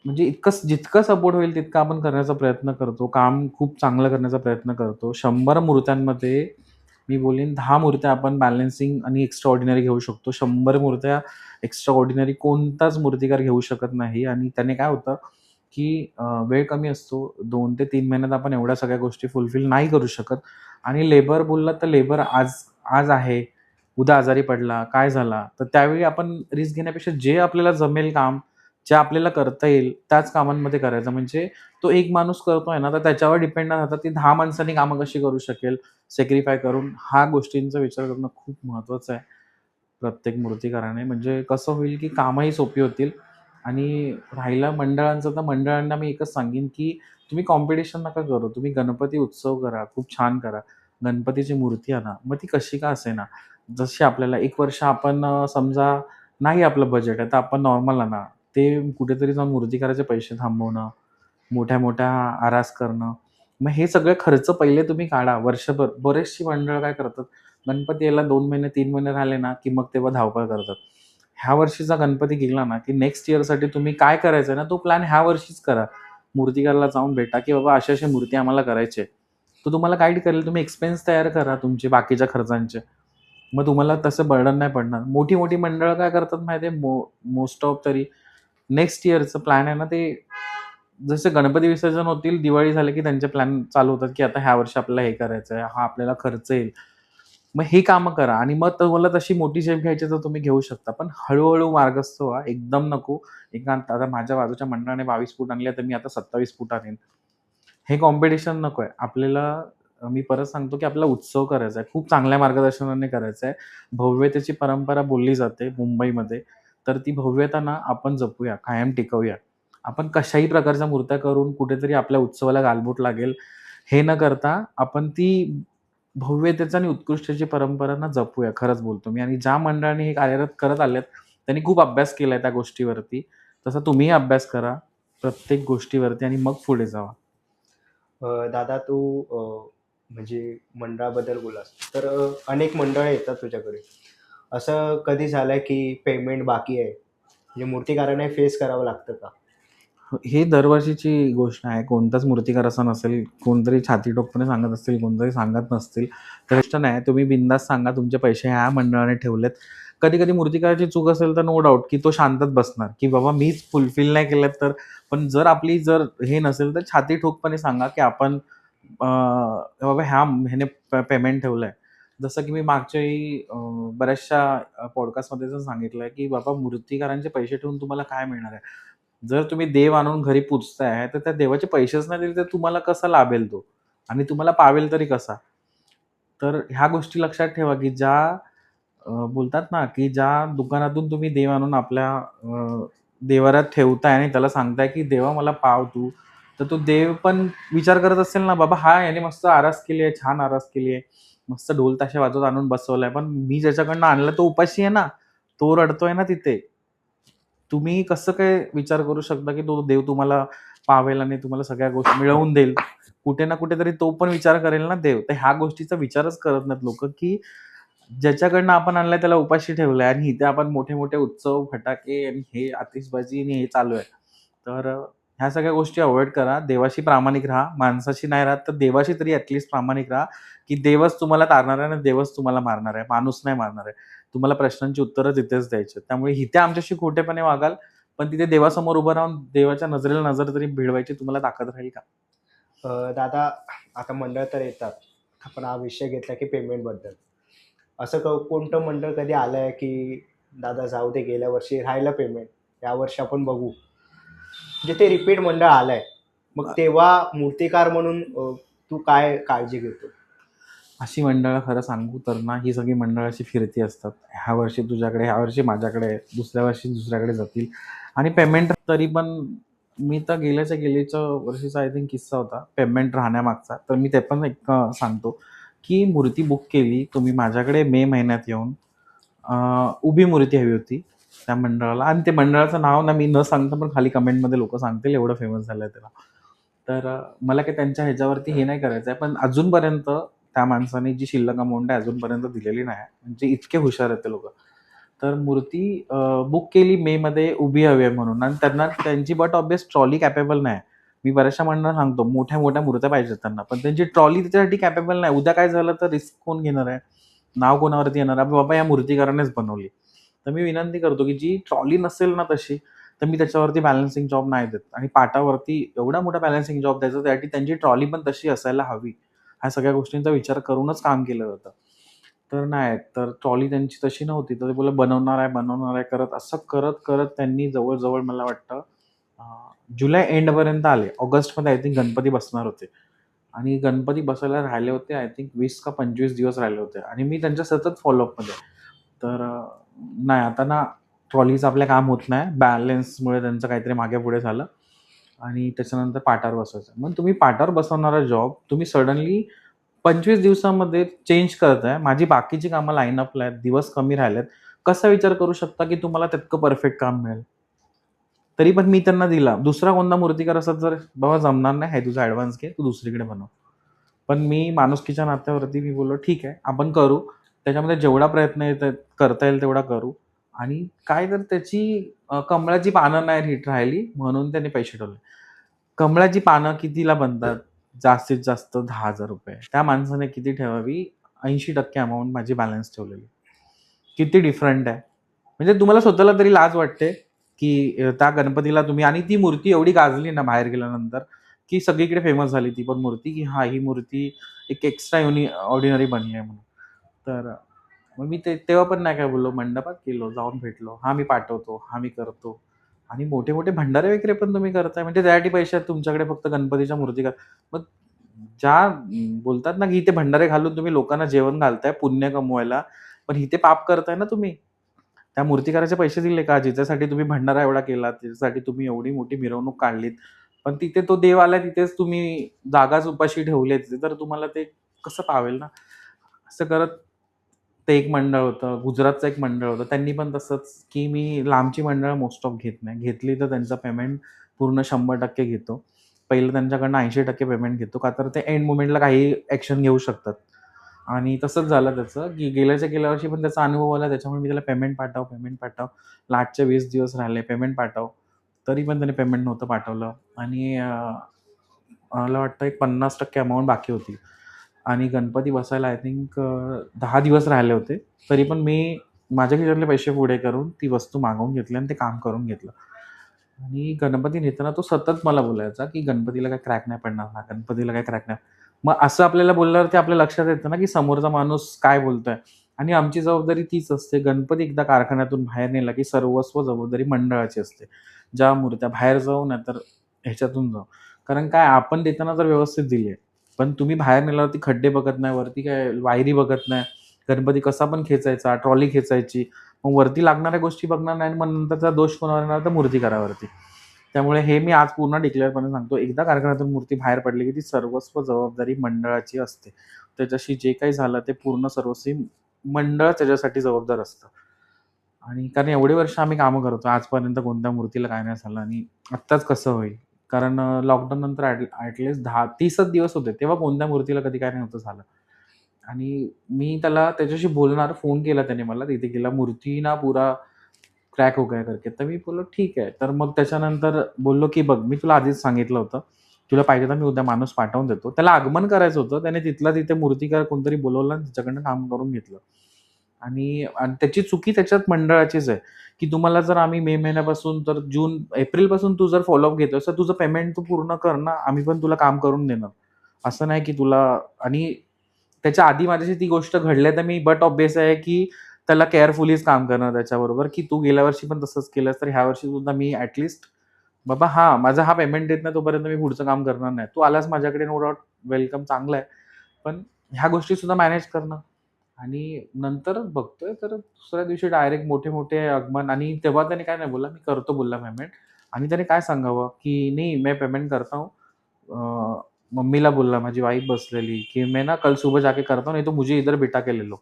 म्हणजे जितकं सपोर्ट होईल तितकं आपण करण्याचा प्रयत्न करतो. काम खूप चांगलं करण्याचा प्रयत्न करतो. 100 मूर्त्यांमध्ये मी बोलीन 10 मूर्त्या आपण बॅलन्सिंग आणि एक्स्ट्रा ऑर्डिनरी घेऊ शकतो. 100 मूर्त्या एक्स्ट्रा ऑर्डिनरी कोणताच मूर्तिकार घेऊ शकत नाही आणि त्याने काय होतं, की वेळ कमी असतो. 2 ते 3 महिन्यात आपण एवढ्या सगळ्या गोष्टी फुलफिल नाही करू शकत आणि लेबर बोललात तर लेबर आज आज आहे, उद्या आजारी पडला, काय झाला, तर त्यावेळी आपण रिस्क घेण्यापेक्षा जे आपल्याला जमेल काम, जे आपल्याला करता येईल त्याच कामांमध्ये करायचं. म्हणजे तो एक माणूस करतोय ना, तर त्याच्यावर डिपेंड न राहता ती 10 माणसांनी कामं कशी करू शकेल, सॅक्रिफाय करून, ह्या गोष्टींचा विचार करणं खूप महत्त्वाचं आहे प्रत्येक मूर्तिकाराने. म्हणजे कसं होईल, की कामंही सोपी होतील आणि राहिलं मंडळांचं, तर मंडळांना मी एकच सांगेन, की तुम्ही कॉम्पिटिशन नका करू. तुम्ही गणपती उत्सव करा, खूप छान करा. गणपतीची मूर्ती आणा. मग ती कशी का असेना, जशी आपल्याला 1 वर्ष आपण समजा नाही आपलं बजेट आहे, तर आपण नॉर्मल आणा. ते कुठेतरी जाऊन मूर्तिकाराचे पैसे थांबवणं, मोठ्या-मोठ्या आरास करणं. मग हे सगळे खर्च पहिले तुम्ही काढा वर्षभर. बरेचशी मंडळं काय करतात, गणपती यायला 2 महिने, 3 महिने राहिले ना, की मग तेव्हा धावपळ करतात. ह्या वर्षीचा गणपती गेला ना, की नेक्स्ट इयरसाठी तुम्ही काय करायचंय ना, तो प्लॅन ह्या वर्षीच करा. मूर्तिकाराला जाऊन भेटा, की बाबा अशी-अशी मूर्ती आम्हाला करायची आहे. तो तुम्हाला गाईड करेल. तुम्ही एक्सपेन्स तयार करा तुमचे बाकीच्या खर्चांचे. मग तुम्हाला तसं बर्डन नाही पडणार. मोठी-मोठी मंडळं काय करतात माहिती आहे, मोस्ट ऑफ तरी नेक्स्ट इयरचं प्लॅन आहे ना, ते जसे गणपती विसर्जन होतील, दिवाळी झाली की त्यांचे प्लॅन चालू होतात, की आता ह्या वर्षी आपल्याला हे करायचं आहे, हा आपल्याला खर्च येईल. मग हे कामं करा आणि मग तुम्हाला तशी मोठी झेप घ्यायची तर तुम्ही घेऊ शकता. पण हळू मार्गस्थ व्हा. एकदम नको. एकांत आता माझ्या बाजूच्या मंडळाने 22 फूट आणली तर मी आता 27 फूट आणीन. हे कॉम्पिटिशन नकोय. आपल्याला मी परत सांगतो, की आपल्याला उत्सव करायचा आहे. खूप चांगल्या मार्गदर्शनाने करायचा आहे. भव्यतेची परंपरा बोलली जाते मुंबईमध्ये. तर ती भव्यता ना आपण जपूया, कायम टिकवूया. आपण कशाही प्रकारच्या मूर्त्या करून कुठेतरी आपल्या उत्सवाला गालबोट लागेल, हे न करता आपण ती भव्यतेची आणि उत्कृष्टेची परंपरा ना जपूया. खरंच बोलतो मी आणि ज्या मंडळाने हे कार्यरत करत आलेत, त्यांनी खूप अभ्यास केलाय त्या गोष्टीवरती. तसा तुम्हीही अभ्यास करा प्रत्येक गोष्टीवरती आणि मग पुढे जावा. दादा तू म्हणजे मंडळाबद्दल बोललास तर अनेक मंडळं येतात तुझ्याकडे. असं कधी झालंय की पेमेंट बाकी आहे? म्हणजे मूर्तिकाराने फेस करावं लागतं का? ही दरवर्षीची गोष्ट आहे. कोणताच मूर्तिकार असा नसेल, कोणतरी छाती ठोकपणे सांगत असतील, कोणतरी सांगत नसतील. तर गोष्ट नाही. तुम्ही बिनधास्त सांगा तुमचे पैसे ह्या मंडळाने ठेवलेत. कधी-कधी मूर्तिकाराची चूक असेल तर नो डाउट की तो शांतच बसणार, की बाबा मीच फुलफिल नाही केलं तर. पण जर हे नसेल तर छाती ठोकपणे सांगा, की आपण बाबा ह्याने पेमेंट ठेवलंय. जसं की मी मागच्या वेळी बऱ्याचशा पॉडकास्टमध्ये पण सांगितलंय, की बाबा मूर्तिकारांचे पैसे ठेवून तुम्हाला काय मिळणार आहे? जर तुम्ही देव आणून घरी पूजताय, तर त्या देवाचे पैसेच नाही दिले, तर तुम्हाला कसा लाभेल तो? आणि तुम्हाला पावेल तरी कसा? तर ह्या गोष्टी लक्षात ठेवा, की ज्या बोलतात ना, की ज्या दुकानातून तुम्ही देव आणून आपल्या देवाऱ्यात ठेवताय आणि त्याला सांगताय, की "देवा मला पाव तू." तर तो देव पण विचार करत असेल ना, "बाबा हा याने मस्त आरास केली आहे, छान आरास केली आहे. मस्त ढोल ताशे वाजवत आणून बसवलाय. पण मी ज्याच्याकडनं आणलं तो उपाशी आहे ना. तो रडतोय ना तिथे." तुम्ही कसं काय विचार करू शकता, की तो देव तुम्हाला पावेल आणि तुम्हाला सगळ्या गोष्टी मिळवून देईल. कुठे ना कुठेतरी तो पण विचार करेल ना देव. तर ह्या गोष्टीचा विचारच करत नाहीत लोकं, की ज्याच्याकडनं आपण आणलंय त्याला उपाशी ठेवलंय आणि इथे आपण मोठे-मोठे उत्सव, फटाके आणि हे आतिषबाजी आणि हे चालू आहे. तर ह्या सगळ्या गोष्टी अव्हॉइड करा. देवाशी प्रामाणिक राहा. माणसाशी नाही राहत तर देवाशी तरी प्रामाणिक राहा, की देवच तुम्हाला तारणार आहे आणि देवच तुम्हाला मारणार आहे. माणूस नाही मारणार आहे. तुम्हाला प्रश्नांची उत्तरं तिथेच द्यायची आहेत. त्यामुळे इथे आमच्याशी खोटेपणे वागाल, पण तिथे देवासमोर उभं राहून देवाच्या नजरेला नजर तरी भिडवायची तुम्हाला ताकद राहील का? दादा, आता मंडळ तर येतात. आपण हा विषय घेतला की पेमेंटबद्दल. असं कोणतं मंडळ कधी आलंय की दादा जाऊ दे, गेल्या वर्षी राहिलं पेमेंट, यावर्षी आपण बघू. म्हणजे ते रिपीट मंडळ आलंय. मग तेव्हा मूर्तिकार म्हणून तू काय काळजी घेतो? अशी मंडळं खरं सांगू तर ना, ही सगळी मंडळं अशी फिरती असतात. ह्या वर्षी तुझ्याकडे, ह्या वर्षी माझ्याकडे, दुसऱ्या वर्षी दुसऱ्याकडे जातील आणि पेमेंट तरी पण मी तर गेल्याच्या वर्षीचा आय थिंक किस्सा होता पेमेंट राहण्यामागचा. तर मी ते पण एक सांगतो, की मूर्ती बुक केली तुम्ही माझ्याकडे मे महिन्यात येऊन. उभी मूर्ती हवी होती त्या मंडळाला आणि ते मंडळाचं नाव ना मी न सांगता पण खाली कमेंटमध्ये लोकं सांगतील एवढं फेमस झालंय त्याला. तर मला काही त्यांच्या ह्याच्यावरती हे नाही करायचं आहे. पण अजूनपर्यंत त्या माणसाने जी शिल्लक अमाउंट आहे अजूनपर्यंत दिलेली नाही. म्हणजे इतके हुशार आहेत ते लोकं. तर मूर्ती बुक केली मेमध्ये उभी हवी आहे म्हणून आणि त्यांना त्यांची बट ऑब्वियस ट्रॉली कॅपेबल नाही. मी बऱ्याचशा मंडळांना सांगतो मोठ्या-मोठ्या मूर्त्या पाहिजेत त्यांना. पण त्यांची ट्रॉली त्याच्यासाठी कॅपेबल नाही. उद्या काय झालं तर रिस्क कोण घेणार आहे? नाव कोणावरती येणार आहे? बाबा या मूर्तिकारानेच बनवली. तर मी विनंती करतो, की जी ट्रॉली नसेल ना तशी, तर मी त्याच्यावरती बॅलन्सिंग जॉब नाही देत आणि पाटावरती एवढा मोठा बॅलन्सिंग जॉब द्यायचा त्यासाठी त्यांची ट्रॉली पण तशी असायला हवी. ह्या सगळ्या गोष्टींचा विचार करूनच काम केलं जातं. तर नाही, तर ट्रॉली त्यांची तशी नव्हती. तर ते बोलले बनवणार आहे करत असं करत त्यांनी जवळ मला वाटतं अ, जुलै एंडपर्यंत आले. ऑगस्टमध्ये आय थिंक गणपती बसणार होते आणि गणपती बसायला राहिले होते आय थिंक 20 का 25 दिवस राहिले होते आणि मी त्यांच्या सतत फॉलोअपमध्ये आहे. तर नाही आता ना ट्रॉलीचं आपलं काम होत नाही. बॅलन्समुळे त्यांचं काहीतरी मागे-पुढे झालं आणि त्याच्यानंतर पाटावर बसवायचं. मग तुम्ही पाटावर बसवणारा जॉब तुम्ही सडनली 25 दिवसामध्ये चेंज करताय. माझी बाकीची कामं लाईन अपला आहेत. दिवस कमी राहिलेत. कसा विचार करू शकता, की तुम्हाला तितकं परफेक्ट काम मिळेल? तरी पण मी त्यांना दिला. दुसरा कोणता मूर्तिकार असत तर, "बाबा जमणार नाही. हे तुझा ॲडव्हान्स घे. तू दुसरीकडे बनव." पण मी माणुसकीच्या नात्यावरती मी बोललो, "ठीक आहे, आपण करू. त्याच्यामध्ये जेवढा प्रयत्न करता येईल तेवढा करू." आणि काय तर त्याची कमळाची पानं नाही नीट राहिली म्हणून त्याने पैसे ठेवले. कमळाची पानं कितीला बनतात? जास्तीत जास्त ₹10,000. त्या माणसाने किती ठेवावी? 80% अमाउंट माझी बॅलन्स ठेवलेली. किती डिफरंट आहे. म्हणजे तुम्हाला स्वतःला तरी लाज वाटते, की त्या गणपतीला तुम्ही आणि ती मूर्ती एवढी गाजली ना बाहेर गेल्यानंतर, की सगळीकडे फेमस झाली ती पण मूर्ती, की हां, ही मूर्ती एक एक्स्ट्रा ऑर्डिनरी बनली आहे म्हणून. तर मग मी तेव्हा पण नाही काय बोललो. मंडपात गेलो, जाऊन भेटलो. "हां, मी पाठवतो. हां, मी करतो." आणि मोठे-मोठे भंडारे वगैरे पण तुम्ही करताय म्हणजे त्यासाठी पैसे आहेत तुमच्याकडे फक्त गणपतीच्या मूर्ती का मग ज्या बोलतात ना, की इथे भंडारे घालून तुम्ही लोकांना जेवण घालताय पुण्य कमवायला, पण इथे पाप करताय ना तुम्ही. त्या मूर्तिकाराचे पैसे दिले का? जिच्यासाठी तुम्ही भंडारा एवढा केलात, त्याच्यासाठी तुम्ही एवढी मोठी मिरवणूक काढलीत. पण तिथे तो देव आलाय तिथेच तुम्ही जागाच उपाशी ठेवलीत, तर तुम्हाला ते कसं पावेल ना? असं करत ते एक मंडळ होतं. गुजरातचं एक मंडळ होतं. त्यांनी पण तसंच, की मी लांबची मंडळं मोस्ट ऑफ घेत नाही. घेतली तर त्यांचं पेमेंट पूर्ण 100% घेतो. पहिलं त्यांच्याकडनं 80% पेमेंट घेतो. का तर ते एंड मोमेंटला काही ॲक्शन घेऊ शकतात. आणि तसंच झालं त्याचं, की गेल्या वर्षी पण त्याचा अनुभव आला. त्याच्यामुळे मी त्याला पेमेंट पाठव. लास्टचे 20 दिवस राहिले, पेमेंट पाठव. तरी पण त्याने पेमेंट नव्हतं पाठवलं आणि मला वाटतं एक 50% अमाउंट बाकी होती आणि गणपती बसायला आय थिंक 10 दिवस राहिले होते. तरी पण मी माझ्या खिशातले पैसे पुढे करून ती वस्तू मागवून घेतली आणि ते काम करून घेतलं. आणि गणपती नेताना तो सतत मला बोलायचा, की "गणपतीला काही क्रॅक नाही पडणार ना, गणपतीला काही क्रॅक नाही." मग असं आपल्याला बोलल्यावरती आपल्या लक्षात येतं ना, की समोरचा माणूस काय बोलतोय आणि आमची जबाबदारी तीच असते. गणपती एकदा कारखान्यातून बाहेर नेला, की सर्वस्व जबाबदारी मंडळाची असते. ज्या मूर्त्या बाहेर जाऊ नाहीतर ह्याच्यातून जाऊ. कारण काय आपण देताना जर व्यवस्थित दिली आहे, पण तुम्ही बाहेर नेल्यावरती खड्डे बघत नाही, वरती काय वायरी बघत नाही. गणपती कसा पण खेचायचा, ट्रॉली खेचायची. मग वरती लागणाऱ्या गोष्टी बघणार नाही आणि मग नंतरचा दोष कोणावर येणार तर मूर्तिकारावरती. त्यामुळे हे मी आज पूर्ण डिक्लेअरपणे सांगतो, एकदा कारखान्यातून मूर्ती बाहेर पडली की ती सर्वस्व जबाबदारी मंडळाची असते. त्याच्याशी जे काही झालं ते पूर्ण सर्वस्वी मंडळ त्याच्यासाठी जबाबदार असतं. आणि कारण एवढे वर्ष आम्ही कामं करतो. आजपर्यंत कोणत्या मूर्तीला काय नाही झालं आणि आत्ताच कसं होईल? कारण लॉकडाऊन नंतर ॲटलीस्ट 10-30च दिवस होते. तेव्हा कोणत्या मूर्तीला कधी काय नव्हतं झालं. आणि मी त्याला त्याच्याशी बोलणार फोन केला त्याने मला तिथे केला, "मूर्ती ना पूरा क्रॅक हो गया करके." तर मी बोललो, "ठीक आहे." तर मग त्याच्यानंतर बोललो, की "बघ, मी तुला आधीच सांगितलं होतं. तुला पाहिजे तर मी उद्या माणूस पाठवून देतो." त्याला आगमन करायचं होतं. त्याने तिथल्या तिथे मूर्तिकार कोणतरी बोलावलं आणि त्याच्याकडनं काम करून घेतलं. आणि त्याची चुकी त्याच्यात मंडळाचीच आहे, की तुम्हाला जर आम्ही मे महिन्यापासून तर एप्रिलपासून तू जर फॉलोअप घेतोयस, तर तुझं पेमेंट तू पूर्ण कर ना. आम्ही पण तुला काम करून देणार. असं नाही की तुला आणि त्याच्या आधी माझ्याशी ती गोष्ट घडली आहे, तर मी बट ऑब्वियस आहे, की त्याला केअरफुलीच काम करणार त्याच्याबरोबर, की तू गेल्या वर्षी पण तसंच केलंस, तर ह्या वर्षी सुद्धा मी बाबा हां, माझा हा पेमेंट देत नाही तोपर्यंत मी पुढचं काम करणार नाही. तू आलास माझ्याकडे नो डाउट वेलकम चांगलं आहे. पण ह्या गोष्टी सुद्धा मॅनेज करणं आणि नंतर बघतोय तर दुसऱ्या दिवशी डायरेक्ट मोठे-मोठे आगमन आणि तेव्हा त्याने काय नाही बोलला, "मी करतो" बोलला पेमेंट आणि त्याने काय सांगावं, की "नहीं मैं पेमेंट करता हूँ." मम्मीला बोलला, माझी वाईफ बसलेली, की "मैं ना कल सुबह जाके करता हूँ, नहीं तो मुझे इधर बिठा के ले लो."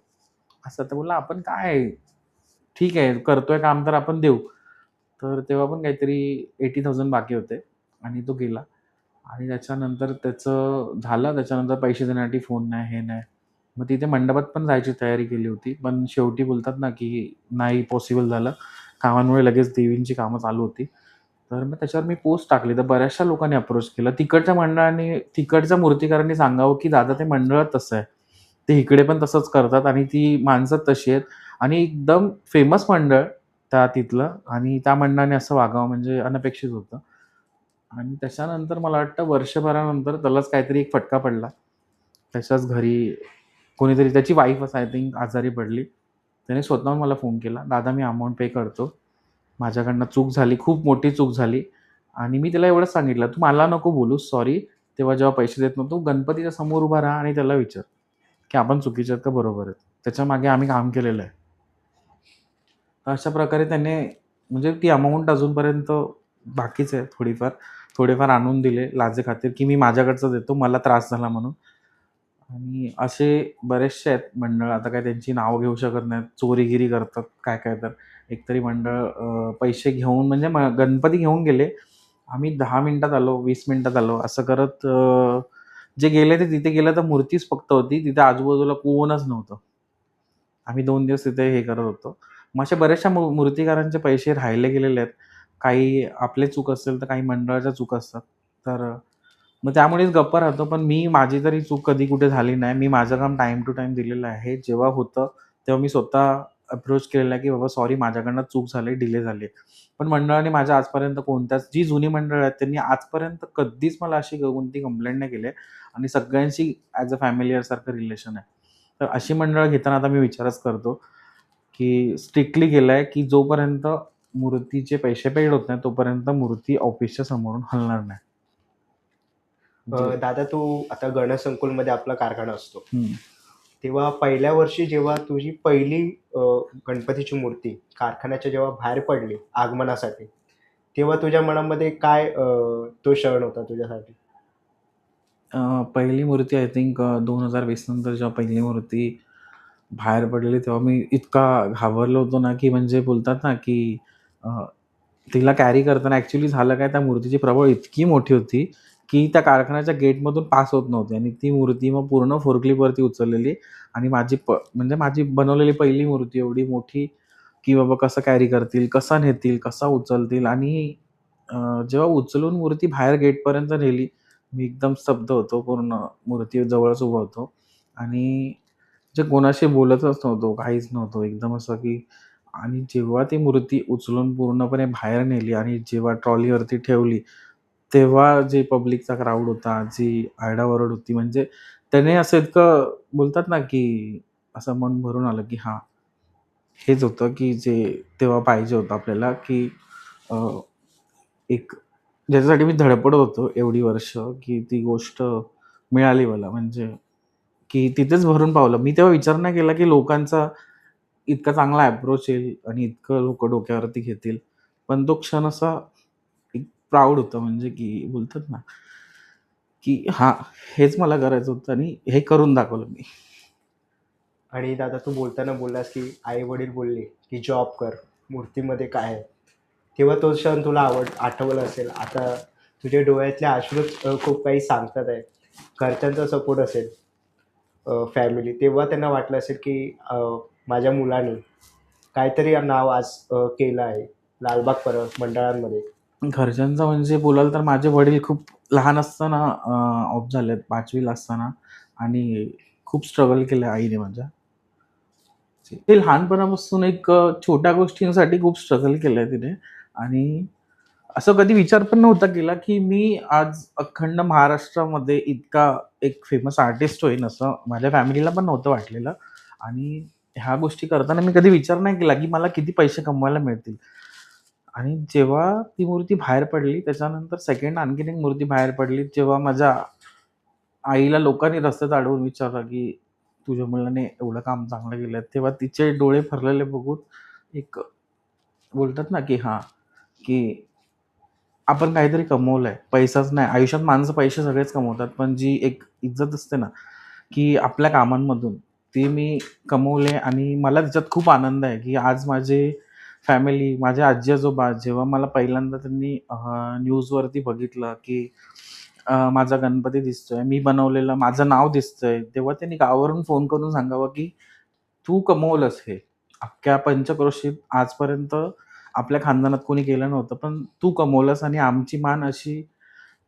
असं तर बोलला, "आपण काय ठीक आहे, करतोय काम तर आपण देऊ." तर तेव्हा पण काहीतरी 80,000 बाकी होते आणि तो गेला आणि त्याच्यानंतर त्याचं झालं. त्याच्यानंतर पैसे देण्यासाठी फोन नाही, हे नाही. मग तिथे मंडपात पण जायची तयारी केली होती. पण शेवटी बोलतात ना, की नाही पॉसिबल झालं. कामांमुळे लगेच देवींची कामं चालू होती. तर मग त्याच्यावर मी पोस्ट टाकली. तर बऱ्याचशा लोकांनी अप्रोच केलं. तिकडच्या मंडळाने तिकडच्या मूर्तिकारांनी सांगावं, की दादा ते मंडळात तसं आहे. ते इकडे पण तसंच करतात आणि ती माणसं तशी आहेत आणि एकदम फेमस मंडळ तिथलं आणि त्या मंडळाने असं वागावं म्हणजे अनपेक्षित होतं. आणि त्याच्यानंतर मला वाटतं वर्षभरानंतर त्यालाच काहीतरी एक फटका पडला. त्याच्याच घरी कोणीतरी त्याची वाईफच आय थिंक आजारी पडली. त्याने स्वतःहून मला फोन केला, "दादा मी अमाउंट पे करतो. माझ्याकडनं चूक झाली, खूप मोठी चूक झाली." आणि मी त्याला एवढंच सांगितलं, "तू मला नको बोलूस सॉरी. तेव्हा जेव्हा पैसे देत नव्हतो, गणपतीच्या समोर उभा राहा आणि त्याला विचार, की आपण चुकीचे आहेत का बरोबर आहेत. त्याच्यामागे आम्ही काम केलेलं आहे." तर अशा प्रकारे त्याने म्हणजे ती अमाउंट अजूनपर्यंत बाकीच आहे थोडीफार. थोडेफार आणून दिले लाजेखातीर, की मी माझ्याकडचं देतो, मला त्रास झाला म्हणून. आणि असे बरेचसे आहेत मंडळ. आता काय त्यांची नावं घेऊ शकत नाहीत. चोरीगिरी करतात काय-काय तर. एकतरी मंडळ पैसे घेऊन म्हणजे गणपती घेऊन गेले. आम्ही 10 मिनिटात आलो, 20 मिनिटात आलो. असं करत जे गेले ते तिथे गेले तर मूर्तीच फक्त होती. तिथे आजूबाजूला कोणच नव्हतं. आम्ही 2 दिवस तिथे हे करत होतो. मग अशा बऱ्याचशा मूर्तिकारांचे पैसे राहिले गेलेले आहेत. काही आपली चूक असेल, तर काही मंडळाच्या चूक असतात. तर मग त्यामुळेच गप्प राहतो. पण मी माझी तरी चूक कधी कुठे झाली नाही. मी माझं काम टाईम टू टाईम दिलेलं आहे. जेव्हा होतं, तेव्हा मी स्वतः अप्रोच केलेला आहे, की "बाबा सॉरी माझ्याकडनं चूक झाली, डिले झाली." पण मंडळाने माझ्या आजपर्यंत कोणत्याच जी जुनी मंडळं आहेत, त्यांनी आजपर्यंत कधीच मला अशी कोणती कंप्लेंट नाही केली आहे आणि सगळ्यांशी ॲज अ फॅमिलीसारखं रिलेशन आहे. तर अशी मंडळं घेताना आता मी विचारच करतो, की स्ट्रिक्टली केलंय, की जोपर्यंत मूर्तीचे पैसे पेड होत नाही, तोपर्यंत मूर्ती ऑफिसच्या समोरून हलणार नाही. म्हणजे दादा तू आता गणसंकुलमध्ये आपला कारखाना असतो. हं. तेव्हा पहिल्या वर्षी जेव्हा तुझी पहिली अ, गणपतीची मूर्ती कारखान्याच्या जेव्हा बाहेर पडली आगमनासाठी, तेव्हा तुझ्या मनामध्ये काय तो क्षण होता तुझ्यासाठी? पहिली मूर्ती आय थिंक 2020 नंतर जेव्हा पहिली मूर्ती बाहेर पडलेली, तेव्हा मी इतका घाबरलो होतो ना, की म्हणजे बोलतात ना, की अ, तिला कॅरी करताना ॲक्चुअली झालं काय, त्या मूर्तीची प्रबळ इतकी मोठी होती, की त्या कारखान्याच्या गेटमधून पास होत नव्हती आणि ती मूर्ती मग पूर्ण फोर्कलिफ्टवरती उचललेली आणि म्हणजे माझी बनवलेली पहिली मूर्ती एवढी मोठी, की बाबा कसं कॅरी करतील, कसा नेतील, कसा उचलतील आणि जेव्हा उचलून मूर्ती बाहेर गेटपर्यंत नेली, मी एकदम स्तब्ध होतो. पूर्ण मूर्ती जवळच उभा होतो आणि जे कोणाशी बोलतच नव्हतो, काहीच नव्हतो. एकदम असं की आणि जेव्हा ती मूर्ती उचलून पूर्णपणे बाहेर नेली आणि जेव्हा ट्रॉलीवरती ठेवली, तेव्हा जे पब्लिकचा क्राउड होता, जी आरडाओरड होती, म्हणजे त्याने असं इतकं बोलतात ना, की असं मन भरून आलं, की हां, हेच होतं, की जे तेव्हा पाहिजे होतं आपल्याला, की अ, एक ज्याच्यासाठी मी धडपडत होतो एवढी वर्ष, की ती गोष्ट मिळाली मला. म्हणजे की तिथेच भरून पावलं. मी तेव्हा विचार नाही केला की लोकांचा इतका चांगला अप्रोच येईल आणि इतकं लोकं डोक्यावरती घेतील. पण तो क्षण असा एक प्राउड होतं, म्हणजे की बोलतात ना, की हां, हेच मला करायचं होतं आणि हे करून दाखवलं मी. आणि दादा तू बोलताना बोललास की आई वडील बोलले की जॉब कर, मूर्तीमध्ये काय आहे. तेव्हा तो क्षण तुला आठवला असेल. आता तुझ्या डोळ्यातले अश्रूच खूप काही सांगतात आहे. घरच्यांचा सपोर्ट असेल, फॅमिली, तेव्हा त्यांना वाटलं असेल की माझ्या मुलाने काहीतरी नाव आज केलं आहे लालबाग परळ मंडळांमध्ये. घरच्यांचं म्हणजे बोलाल तर माझे वडील खूप लहान असताना ऑफ झालेत 5वी ला असताना आणि खूप स्ट्रगल केलं आईने माझ्या. ते लहानपणापासून एक छोट्या गोष्टींसाठी खूप स्ट्रगल केलंय तिने आणि असं कधी विचार पण नव्हता केला, की मी आज अखंड महाराष्ट्रामध्ये इतका एक फेमस आर्टिस्ट होईन, असं माझ्या फॅमिलीला पण नव्हतं वाटलेलं. आणि ह्या गोष्टी करताना मी कधी विचार नाही केला, की मला किती पैसे कमवायला मिळतील. आणि जेव्हा ती मूर्ती बाहेर पडली, त्याच्यानंतर सेकंड आणखीन एक मूर्ती बाहेर पडली, जेव्हा माझ्या आईला लोकांनी रस्त्यात अडवून विचारलं, की "तुझ्या मुलाने एवढं काम चांगलं केलंय." तेव्हा तिचे डोळे भरलेले बघून एक बोलतात ना, की हां, की आपण काहीतरी कमवलंय. पैसाच नाही. आयुष्यात माणसं पैसे सगळेच कमवतात. पण जी एक इज्जत असते ना, की आपल्या कामांमधून, ती मी कमवले आणि मला त्याच्यात खूप आनंद आहे, की आज माझी फॅमिली, माझे आजी-आजोबा जेव्हा मला पहिल्यांदा त्यांनी न्यूजवरती बघितलं, की माझा गणपती दिसतोय, मी बनवलेलं माझं नाव दिसतंय, तेव्हा त्यांनी गावावरून फोन करून सांगावं, की "तू कमवलंस हे. अख्ख्या पंचक्रोशीत आजपर्यंत आपल्या खानदानात कोणी केलं नव्हतं, पण तू कमवलंस आणि आमची मान अशी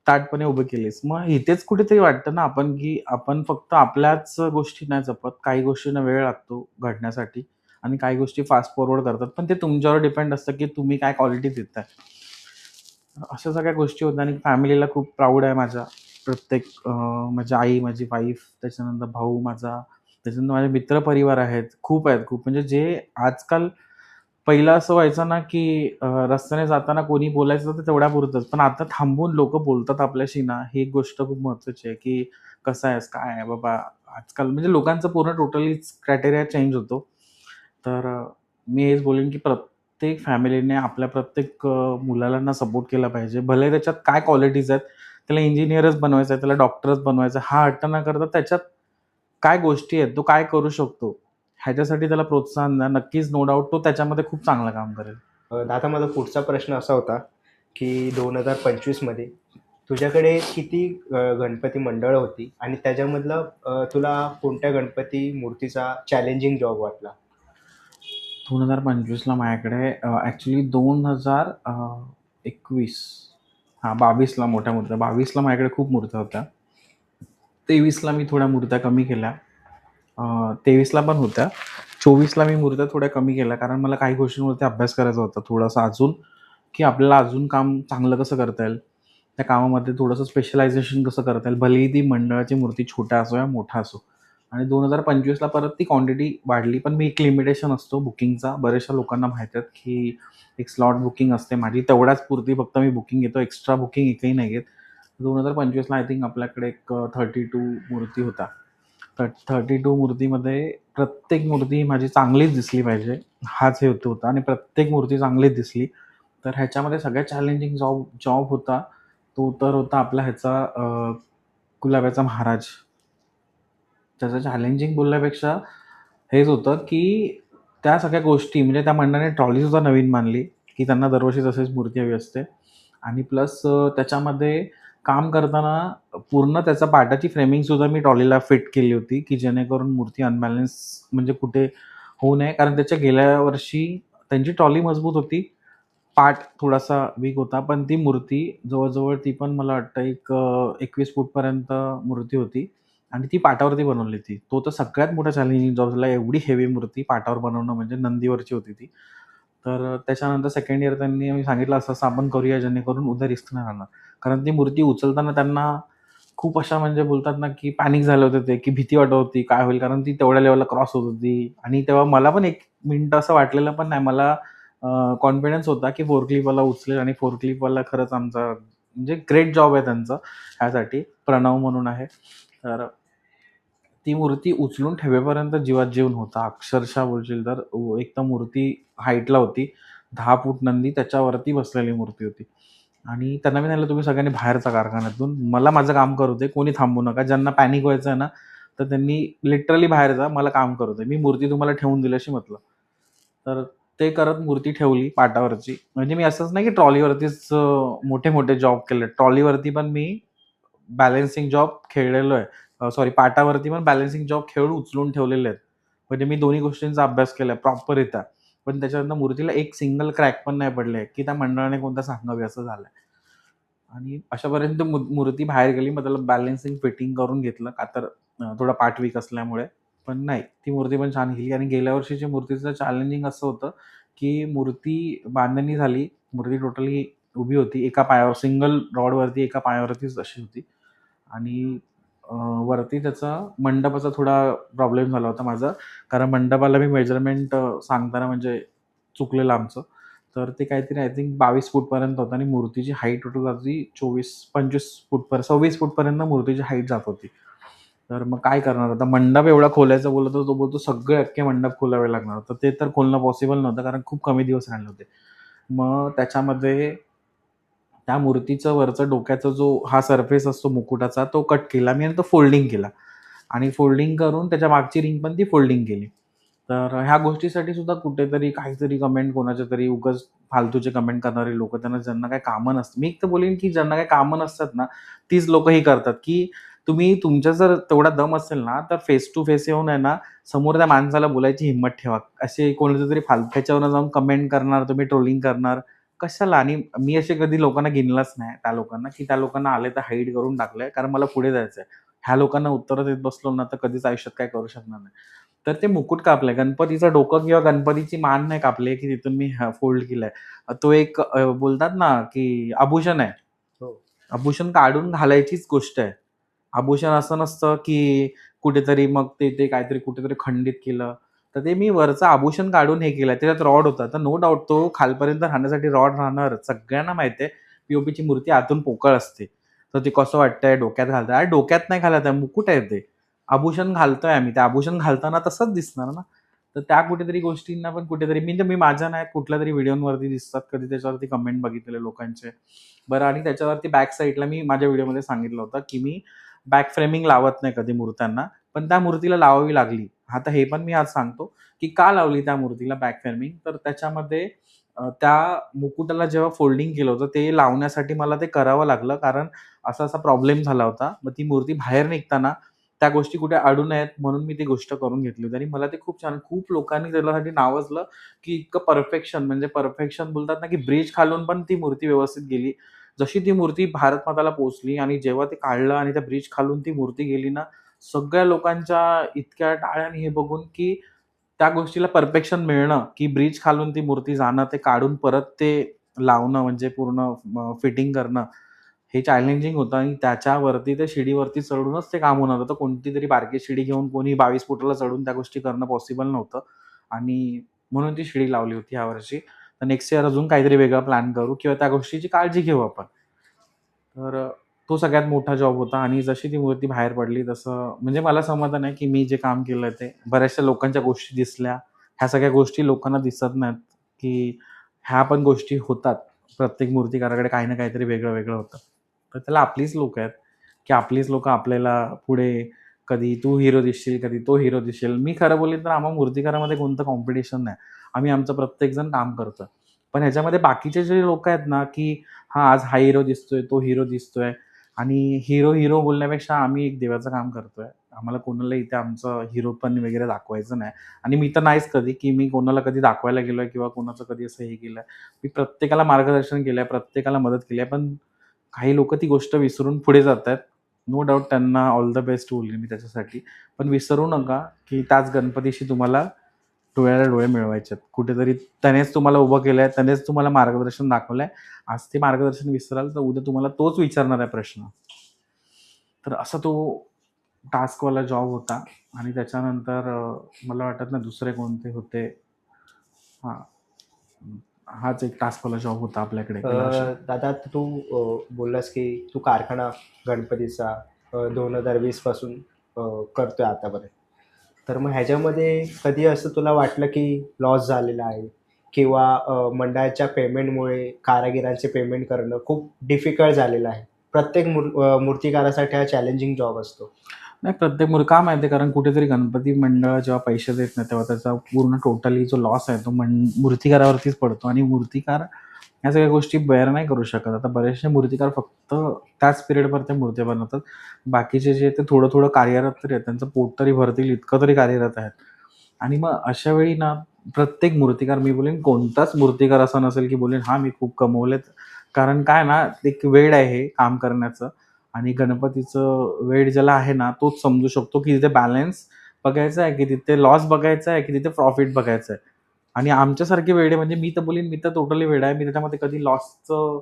ताठपणे उभी केलीस." मग इथेच कुठेतरी वाटतं ना आपण, की आपण फक्त आपल्याच गोष्टी नाही जपत. काही गोष्टींना वेळ लागतो घडण्यासाठी आणि काही गोष्टी फास्ट फॉरवर्ड करतात. पण ते तुमच्यावर डिपेंड असतं, की तुम्ही काय क्वालिटी देताय. अशा सगळ्या गोष्टी होत्या आणि फॅमिलीला खूप प्राउड आहे माझ्या. प्रत्येक माझी आई, माझी वाईफ, त्याच्यानंतर भाऊ माझा, त्याच्यानंतर माझे मित्रपरिवार आहेत. खूप आहेत खूप. म्हणजे जे आजकाल पहिलं असं व्हायचं ना, की रस्त्याने जाताना कोणी बोलायचं तर तेवढ्यापुरतंच. पण आता थांबून लोकं बोलतात आपल्याशी ना, ही एक गोष्ट खूप महत्त्वाची आहे, की "कसा आहेस? काय आहे बाबा?" आजकाल म्हणजे लोकांचं पूर्ण टोटलीच क्रायटेरिया चेंज होतो. तर मी हेच बोलेन, की प्रत्येक फॅमिलीने आपल्या प्रत्येक मुलाला ना सपोर्ट केला पाहिजे. भले त्याच्यात काय क्वालिटीज आहेत, त्याला इंजिनिअरच बनवायचं आहे, त्याला डॉक्टरच बनवायचं आहे, हा हट्ट न करता त्याच्यात काय गोष्टी आहेत, तो काय करू शकतो, ह्याच्यासाठी त्याला प्रोत्साहन द्या. नक्कीच नो डाउट तो त्याच्यामध्ये खूप चांगलं काम करेल. दादा माझा पुढचा प्रश्न असा होता की 2025 मध्ये तुझ्याकडे किती गणपती मंडळं होती आणि त्याच्यामधलं तुला कोणत्या गणपती मूर्तीचा चॅलेंजिंग जॉब वाटला? 2025 ला माझ्याकडे 21 हां, 22 ला मोठ्या मूर्त्या. 22 ला माझ्याकडे खूप मूर्त्या होत्या. 23 ला मी थोड्या मूर्त्या कमी केल्या. 23 ला पण होत्या. 24 ला मी मूर्त्या थोड्या कमी केल्या, कारण मला काही गोष्टींवरती अभ्यास करायचा होता थोडासा अजून, की आपल्याला अजून काम चांगलं कसं करता येईल. त्या कामामध्ये थोडंसं स्पेशलायझेशन कसं करता येईल. भलेही ती मंडळाची मूर्ती छोटा असो या मोठा असो. आणि 2025 ला परत ती क्वांटिटी वाढली. पण मी एक लिमिटेशन असतो बुकिंगचा. बऱ्याचशा लोकांना माहीत आहेत, की एक स्लॉट बुकिंग असते माझी. तेवढ्याच पुरती फक्त मी बुकिंग घेतो. एक्स्ट्रा बुकिंग एकही नाही घेत. 2025 ला आय थिंक आपल्याकडे एक 32 मूर्ती होता. तर 32 मूर्तीमध्ये प्रत्येक मूर्ती माझी चांगलीच दिसली पाहिजे, हाच हेतू होता आणि प्रत्येक मूर्ती चांगलीच दिसली. तर ह्याच्यामध्ये सगळ्यात चॅलेंजिंग जॉब जॉब होता, तो तर होता आपला ह्याचा गुलाबाचा महाराज. त्याचं चॅलेंजिंग बोलण्यापेक्षा हेच होतं, की त्या सगळ्या गोष्टी म्हणजे त्या मंडळाने ट्रॉलीसुद्धा नवीन बांधली, की त्यांना दरवर्षी तशीच मूर्ती हवी असते आणि प्लस त्याच्यामध्ये काम करताना पूर्ण त्याचा पाटाची फ्रेमिंगसुद्धा मी ट्रॉलीला फिट केली होती, की जेणेकरून मूर्ती अनबॅलन्स म्हणजे कुठे होऊ नये. कारण त्याच्या गेल्या वर्षी त्यांची ट्रॉली मजबूत होती, पाट थोडासा वीक होता. पण ती मूर्ती जवळ ती पण मला वाटतं एक 21 फूटपर्यंत मूर्ती होती आणि ती पाटावरती बनवली होती. तो तर सगळ्यात मोठा चॅलेंजिंग जॉब झाला. एवढी हेवी मूर्ती पाटावर बनवणं म्हणजे नंदीवरची होती ती. तर त्याच्यानंतर सेकंड इयर त्यांनी आम्ही सांगितलं असं-असं आपण करूया जेणेकरून उद्या रिस्क नाही राहणार. कारण ती मूर्ती उचलताना त्यांना खूप अशा म्हणजे बोलतात ना, की पॅनिक झाले होते ते, की भीती वाटत होती काय होईल? कारण ती तेवढ्या लेव्हलला क्रॉस होत होती आणि तेव्हा मला पण 1 मिनिटं असं वाटलेलं पण नाही. मला कॉन्फिडन्स होता, की फोर्कलिफ्टवाला उचलेल आणि फोर्कलिफ्टवाला खरंच आमचा म्हणजे ग्रेट जॉब आहे त्यांचा ह्यासाठी. प्रणव म्हणून आहे. तर ती मूर्ती उचलून ठेवेपर्यंत जीवात जीवन होता. अक्षरशः बोलशील तर एक तर मूर्ती हाईटला होती. 10 फूट नंदी त्याच्यावरती बसलेली मूर्ती होती. आणि त्यांना मी सांगितलं, "तुम्ही सगळ्यांनी बाहेर जा कारखान्यातून. मला माझं काम करू दे. कोणी थांबू नका. ज्यांना पॅनिक व्हायचं आहे ना, तर त्यांनी लिटरली बाहेर जा. मला काम करू दे. मी मूर्ती तुम्हाला ठेवून दिल्याशी मतलब." तर ते करत मूर्ती ठेवली पाटावरची. म्हणजे मी असंच नाही की ट्रॉलीवरतीच मोठे-मोठे जॉब केले. ट्रॉलीवरती पण मी बॅलन्सिंग जॉब खेळलेलो आहे. सॉरी पाटावरती पण बॅलन्सिंग जॉब खेळून उचलून ठेवलेले आहेत. म्हणजे मी दोन्ही गोष्टींचा अभ्यास केलाय प्रॉपररित्या. पण त्याच्यानंतर मूर्तीला एक सिंगल क्रॅक पण नाही पडले, की त्या मंडळाने कोणता सांगावे असं झालंय. आणि अशापर्यंत मूर्ती बाहेर गेली. मग त्याला बॅलन्सिंग फिटिंग करून घेतलं. का तर थोडा पार्ट वीक असल्यामुळे. पण नाही, ती मूर्ती पण छान गेली आणि गेल्या वर्षीच्या मूर्तीचं चॅलेंजिंग असं होतं, की मूर्ती बांधणी झाली. मूर्ती टोटली उभी होती. एका पायावर सिंगल रॉडवरती एका पायावरतीच अशी होती. आणि वरती त्याचा मंडपाचा थोडा प्रॉब्लेम झाला होता माझा. कारण मंडपाला मी मेजरमेंट सांगताना म्हणजे चुकलेलं आमचं. तर ते काहीतरी आय थिंक 22 फूटपर्यंत होतं आणि मूर्तीची हाईट टोटल जाती 24-25 फूटपर्यंत 26 फूटपर्यंत मूर्तीची हाईट जात होती. तर मग काय करणार आता मंडप एवढा खोलायचा बोलला तर तो बोलतो सगळे अख्खे मंडप खोलावे लागणार. तर ते तर खोलणं पॉसिबल नव्हतं कारण खूप कमी दिवस राहिले होते. मग त्याच्यामध्ये त्या मूर्तीचं वरचं डोक्याचा जो हा सरफेस असतो मुकुटाचा तो कट केला मी आणि तो फोल्डिंग केला आणि फोल्डिंग करून त्याच्या मागची रिंग पण ती फोल्डिंग केली. तर ह्या गोष्टीसाठी सुद्धा कुठेतरी काहीतरी कमेंट कोणाच्या तरी उगाच फालतूचे कमेंट करणारे लोकं त्यांना ज्यांना काही कामं नसतं. मी एक तर बोलेन की ज्यांना काही कामं नसतात ना, तीच लोकं ही करतात, की तुम्ही तुमच्या जर तेवढा दम असेल ना, तर फेस टू फेस येऊन आहे ना, समोर त्या माणसाला बोलायची हिंमत ठेवा. असे कोणाच्या तरी ह्याच्यावरनं जाऊन कमेंट करणार, तुम्ही ट्रोलिंग करणार. कशाला? आणि मी असे कधी लोकांना गिनलंच नाही त्या लोकांना, की त्या लोकांना आले तर हाईड करून टाकलंय, कारण मला पुढे जायचंय. ह्या लोकांना उत्तरं देत बसलो ना, तर कधीच आयुष्यात काही करू शकणार नाही. तर ते मुकुट कापलंय. गणपतीचं डोकं किंवा गणपतीची मान नाही कापली, की तिथून मी फोल्ड केलंय. तो एक बोलतात ना, की आभूषण आहे. हो. आभूषण काढून घालायचीच गोष्ट आहे. आभूषण असं नसतं, की कुठेतरी मग ते ते काहीतरी कुठेतरी खंडित केलं. तर ते मी वरचं आभूषण काढून हे केलंय. त्याच्यात रॉड होता. तर नो डाउट तो खालपर्यंत राहण्यासाठी रॉड राहणारच. सगळ्यांना माहिती आहे, पी मूर्ती आतून पोकळ असते. तर ते कसं वाटतंय डोक्यात घालताय. अरे डोक्यात नाही घालत आहे, मुकुट आहे ते. आभूषण घालतोय आम्ही. ते आभूषण घालताना तसंच दिसणार ना. तर त्या कुठेतरी गोष्टींना पण कुठेतरी मी माझ्या नाही कुठल्यातरी व्हिडिओवरती दिसतात. कधी त्याच्यावरती कमेंट बघितलेले लोकांचे. बरं आणि त्याच्यावरती बॅक साइडला मी माझ्या व्हिडिओमध्ये सांगितलं होतं, की मी बॅक फ्रेमिंग लावत नाही कधी मूर्त्यांना. पण त्या मूर्तीला लावावी लागली. आता हे पण मी आज सांगतो, की का लावली त्या मूर्तीला बॅक फ्रेमिंग? तर त्याच्यामध्ये त्या मुकुटाला जेव्हा फोल्डिंग केलं होतं, ते लावण्यासाठी मला ते करावं लागलं. कारण असा-असा प्रॉब्लेम झाला होता. मग ती मूर्ती बाहेर निघताना त्या गोष्टी कुठे अडू नयेत म्हणून मी ती गोष्ट करून घेतली होती आणि मला ते खूप छान खूप लोकांनी त्याच्यासाठी नावाजलं, की इतकं परफेक्शन म्हणजे परफेक्शन बोलतात ना, की ब्रिज खालून पण ती मूर्ती व्यवस्थित गेली. जशी ती मूर्ती भारत माताला पोहोचली आणि जेव्हा ते काढलं आणि त्या ब्रिज खालून ती मूर्ती गेली ना, सगळ्या लोकांच्या इतक्या टाळ्या आणि हे बघून, की त्या गोष्टीला परफेक्शन मिळणं, की ब्रिज खालून ती मूर्ती जाणं, ते काढून परत ते लावणं म्हणजे पूर्ण फिटिंग करणं, हे चॅलेंजिंग होतं आणि त्याच्यावरती त्या शिडीवरती चढूनच ते काम होणार होतं. कोणती तरी बारकी शिडी घेऊन कोणी 22 फुटाला चढून त्या गोष्टी करणं पॉसिबल नव्हतं आणि म्हणून ती शिडी लावली होती यावर्षी. तर नेक्स्ट इयर अजून काहीतरी वेगळा प्लॅन करू किंवा त्या गोष्टीची काळजी घेऊ आपण. तर तो सगळ्यात मोठा जॉब होता आणि जशी ती मूर्ती बाहेर पडली तसं म्हणजे मला समाधान आहे, की मी जे काम केलंय ते बऱ्याचशा लोकांच्या गोष्टी दिसल्या. ह्या सगळ्या गोष्टी लोकांना दिसत नाहीत, की ह्या पण गोष्टी होतात. प्रत्येक मूर्तिकाराकडे काही ना काहीतरी वेगळं-वेगळं होतं. तर त्याला आपलीच लोकं आहेत, की आपलीच लोकं आपल्याला पुढे कधी तू हिरो दिसशील, कधी तो हिरो दिसशील. मी खरं बोलेन तर आम्हा मूर्तिकारामध्ये कोणतं कॉम्पिटिशन नाही. आम्ही आमचं प्रत्येकजण काम करतोय. पण ह्याच्यामध्ये बाकीचे जे लोकं आहेत ना, की हां, आज हा हिरो दिसतोय, तो हिरो दिसतोय आणि हिरो बोलण्यापेक्षा आम्ही एक देवाचं काम करतोय. आम्हाला कोणाला इथे आमचं हिरोपण वगैरे दाखवायचं नाही आणि मी तर नाहीच कधी, की मी कोणाला कधी दाखवायला गेलोय किंवा कोणाचं कधी असं हे केलंय. मी प्रत्येकाला मार्गदर्शन केलंय, प्रत्येकाला मदत केली आहे. पण काही लोकं ती गोष्ट विसरून पुढे जातायत. नो डाउट त्यांना ऑल द बेस्ट बोलेन मी त्याच्यासाठी. पण विसरू नका, की त्याच गणपतीशी तुम्हाला डोळ्याला डोळे मिळवायचे आहेत. कुठेतरी त्यानेच तुम्हाला उभं केलंय, त्यानेच तुम्हाला मार्गदर्शन दाखवलंय. आज ते मार्गदर्शन विसराल, तर उद्या तुम्हाला तोच विचारणार आहे प्रश्न. तर असा तो टास्कवाला जॉब होता आणि त्याच्यानंतर मला वाटत नाही दुसरे कोणते होते. हां, हाच एक टास्कवाला जॉब होता आपल्याकडे गेल्या वर्षी. दादा तू बोललास की तू कारखाना गणपतीचा 2020 पासून करतोय आतापर्यंत. तर मग ह्याच्यामध्ये कधी असं तुला वाटलं की लॉस झालेला आहे किंवा मंडळाच्या पेमेंटमुळे कारागिरांचे पेमेंट करणं खूप डिफिकल्ट झालेलं आहे? प्रत्येक मूर्तिकारासाठी हा चॅलेंजिंग जॉब असतो. नाही, प्रत्येक का माहिती आहे, कारण कुठेतरी गणपती मंडळ जेव्हा पैसे देत नाही, तेव्हा त्याचा पूर्ण टोटली जो लॉस आहे तो मूर्तिकारावरतीच पडतो आणि मूर्तिकार ह्या सगळ्या गोष्टी बेअर नाही करू शकत. आता बरेचसे मूर्तिकार फक्त त्याच पिरियडवर ते मूर्त्या बनवतात. बाकीचे जे ते थोडं-थोडं कार्यरत तरी आहेत. त्यांचं पोट तरी भरतील इतकं तरी कार्यरत आहेत. आणि मग अशा वेळी ना, प्रत्येक मूर्तिकार मी बोलेन कोणताच मूर्तिकार असा नसेल, की बोलेन हां, मी खूप कमवलेत. कारण काय ना, एक वेड आहे हे काम करण्याचं आणि गणपतीचं वेड ज्याला आहे ना, तोच समजू शकतो, की तिथे बॅलन्स बघायचा आहे, की तिथे लॉस बघायचा आहे, की तिथे प्रॉफिट बघायचं आहे. आणि आमच्यासारखे वेडे म्हणजे मी तर बोलीन मी तर टोटली वेडा आहे. मी त्याच्यामध्ये कधी लॉसचं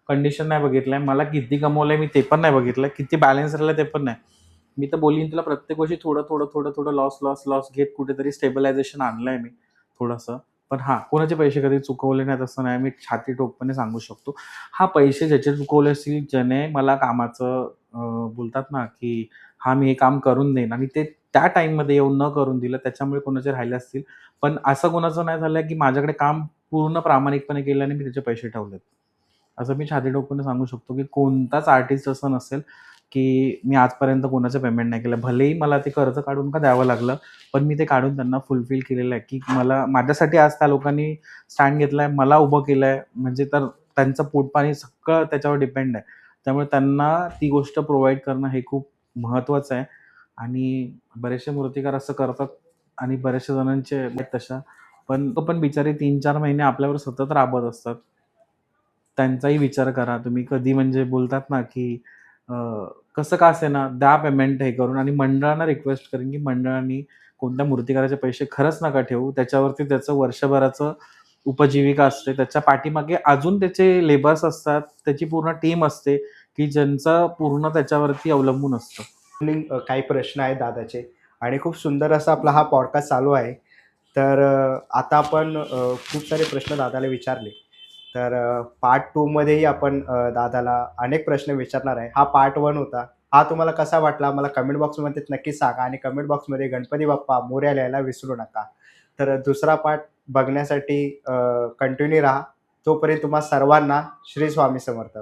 कंडिशन नाही बघितलंय. मला किती कमवलंय मी ते पण नाही बघितलं. किती बॅलन्स राहिलं ते पण नाही. मी तर बोलीन तुला प्रत्येक वर्षी थोडं लॉस घेत कुठेतरी स्टेबलायझेशन आणलंय मी थोडंसं. पण हां, कोणाचे पैसे कधी चुकवले नाहीत असं नाही. मी छाती ठोकपणे सांगू शकतो. हां, पैसे ज्याचे चुकवले असतील, ज्याने मला कामाचं बोलतात ना, की हां, मी हे काम करून देईन आणि ते त्या टाईममध्ये येऊन न करून दिलं, त्याच्यामुळे कोणाचे राहिले असतील. पण असं कोणाचं नाही झालंय, की माझ्याकडे काम पूर्ण प्रामाणिकपणे केलं आणि मी त्याचे पैसे ठेवलेत. असं मी छाती ठोकून सांगू शकतो, की कोणताच आर्टिस्ट असं नसेल, की मी आजपर्यंत कोणाचं पेमेंट नाही केलं. भलेही मला ते कर्ज काढून का द्यावं लागलं, पण मी ते काढून त्यांना फुलफिल केलेलं आहे, की मला माझ्यासाठी आज त्या लोकांनी स्टँड घेतलाय, मला उभं केलंय, म्हणजे तर त्यांचं पोटपाणी सगळं त्याच्यावर डिपेंड आहे. त्यामुळे त्यांना ती गोष्ट प्रोव्हाईड करणं हे खूप महत्त्वाचं आहे आणि बरेचसे मूर्तिकार असं करतात आणि बऱ्याचशा जणांचे आहेत तशा. पण तो पण बिचारे 3-4 महिने आपल्यावर सतत राबत असतात. त्यांचाही विचार करा तुम्ही कधी म्हणजे बोलतात ना, की अ, कसं का असेना द्या पेमेंट हे करून आणि मंडळांना रिक्वेस्ट करेन, की मंडळांनी कोणत्या मूर्तिकाराचे पैसे खरंच नका ठेवू. त्याच्यावरती त्याचं वर्षभराचं उपजीविका असते. त्याच्या पाठीमागे अजून त्याचे लेबर्स असतात. त्याची पूर्ण टीम असते, की ज्यांचं पूर्ण त्याच्यावरती अवलंबून असतं. काही प्रश्न आहेत दादाचे आणि खूप सुंदर असा आपला हा पॉडकास्ट चालू आहे. तर आता आपण खूप सारे प्रश्न दादाला विचारले. तर पार्ट 2 मध्येही आपण दादाला अनेक प्रश्न विचारणार आहे. हा पार्ट 1 होता. हा तुम्हाला कसा वाटला मला कमेंट बॉक्समध्ये नक्कीच सांगा आणि कमेंट बॉक्समध्ये गणपती बाप्पा मोरया लिहायला विसरू नका. तर दुसरा पार्ट बघण्यासाठी कंटिन्यू राहा. तोपर्यंत तुम्हा सर्वांना श्री स्वामी समर्थ.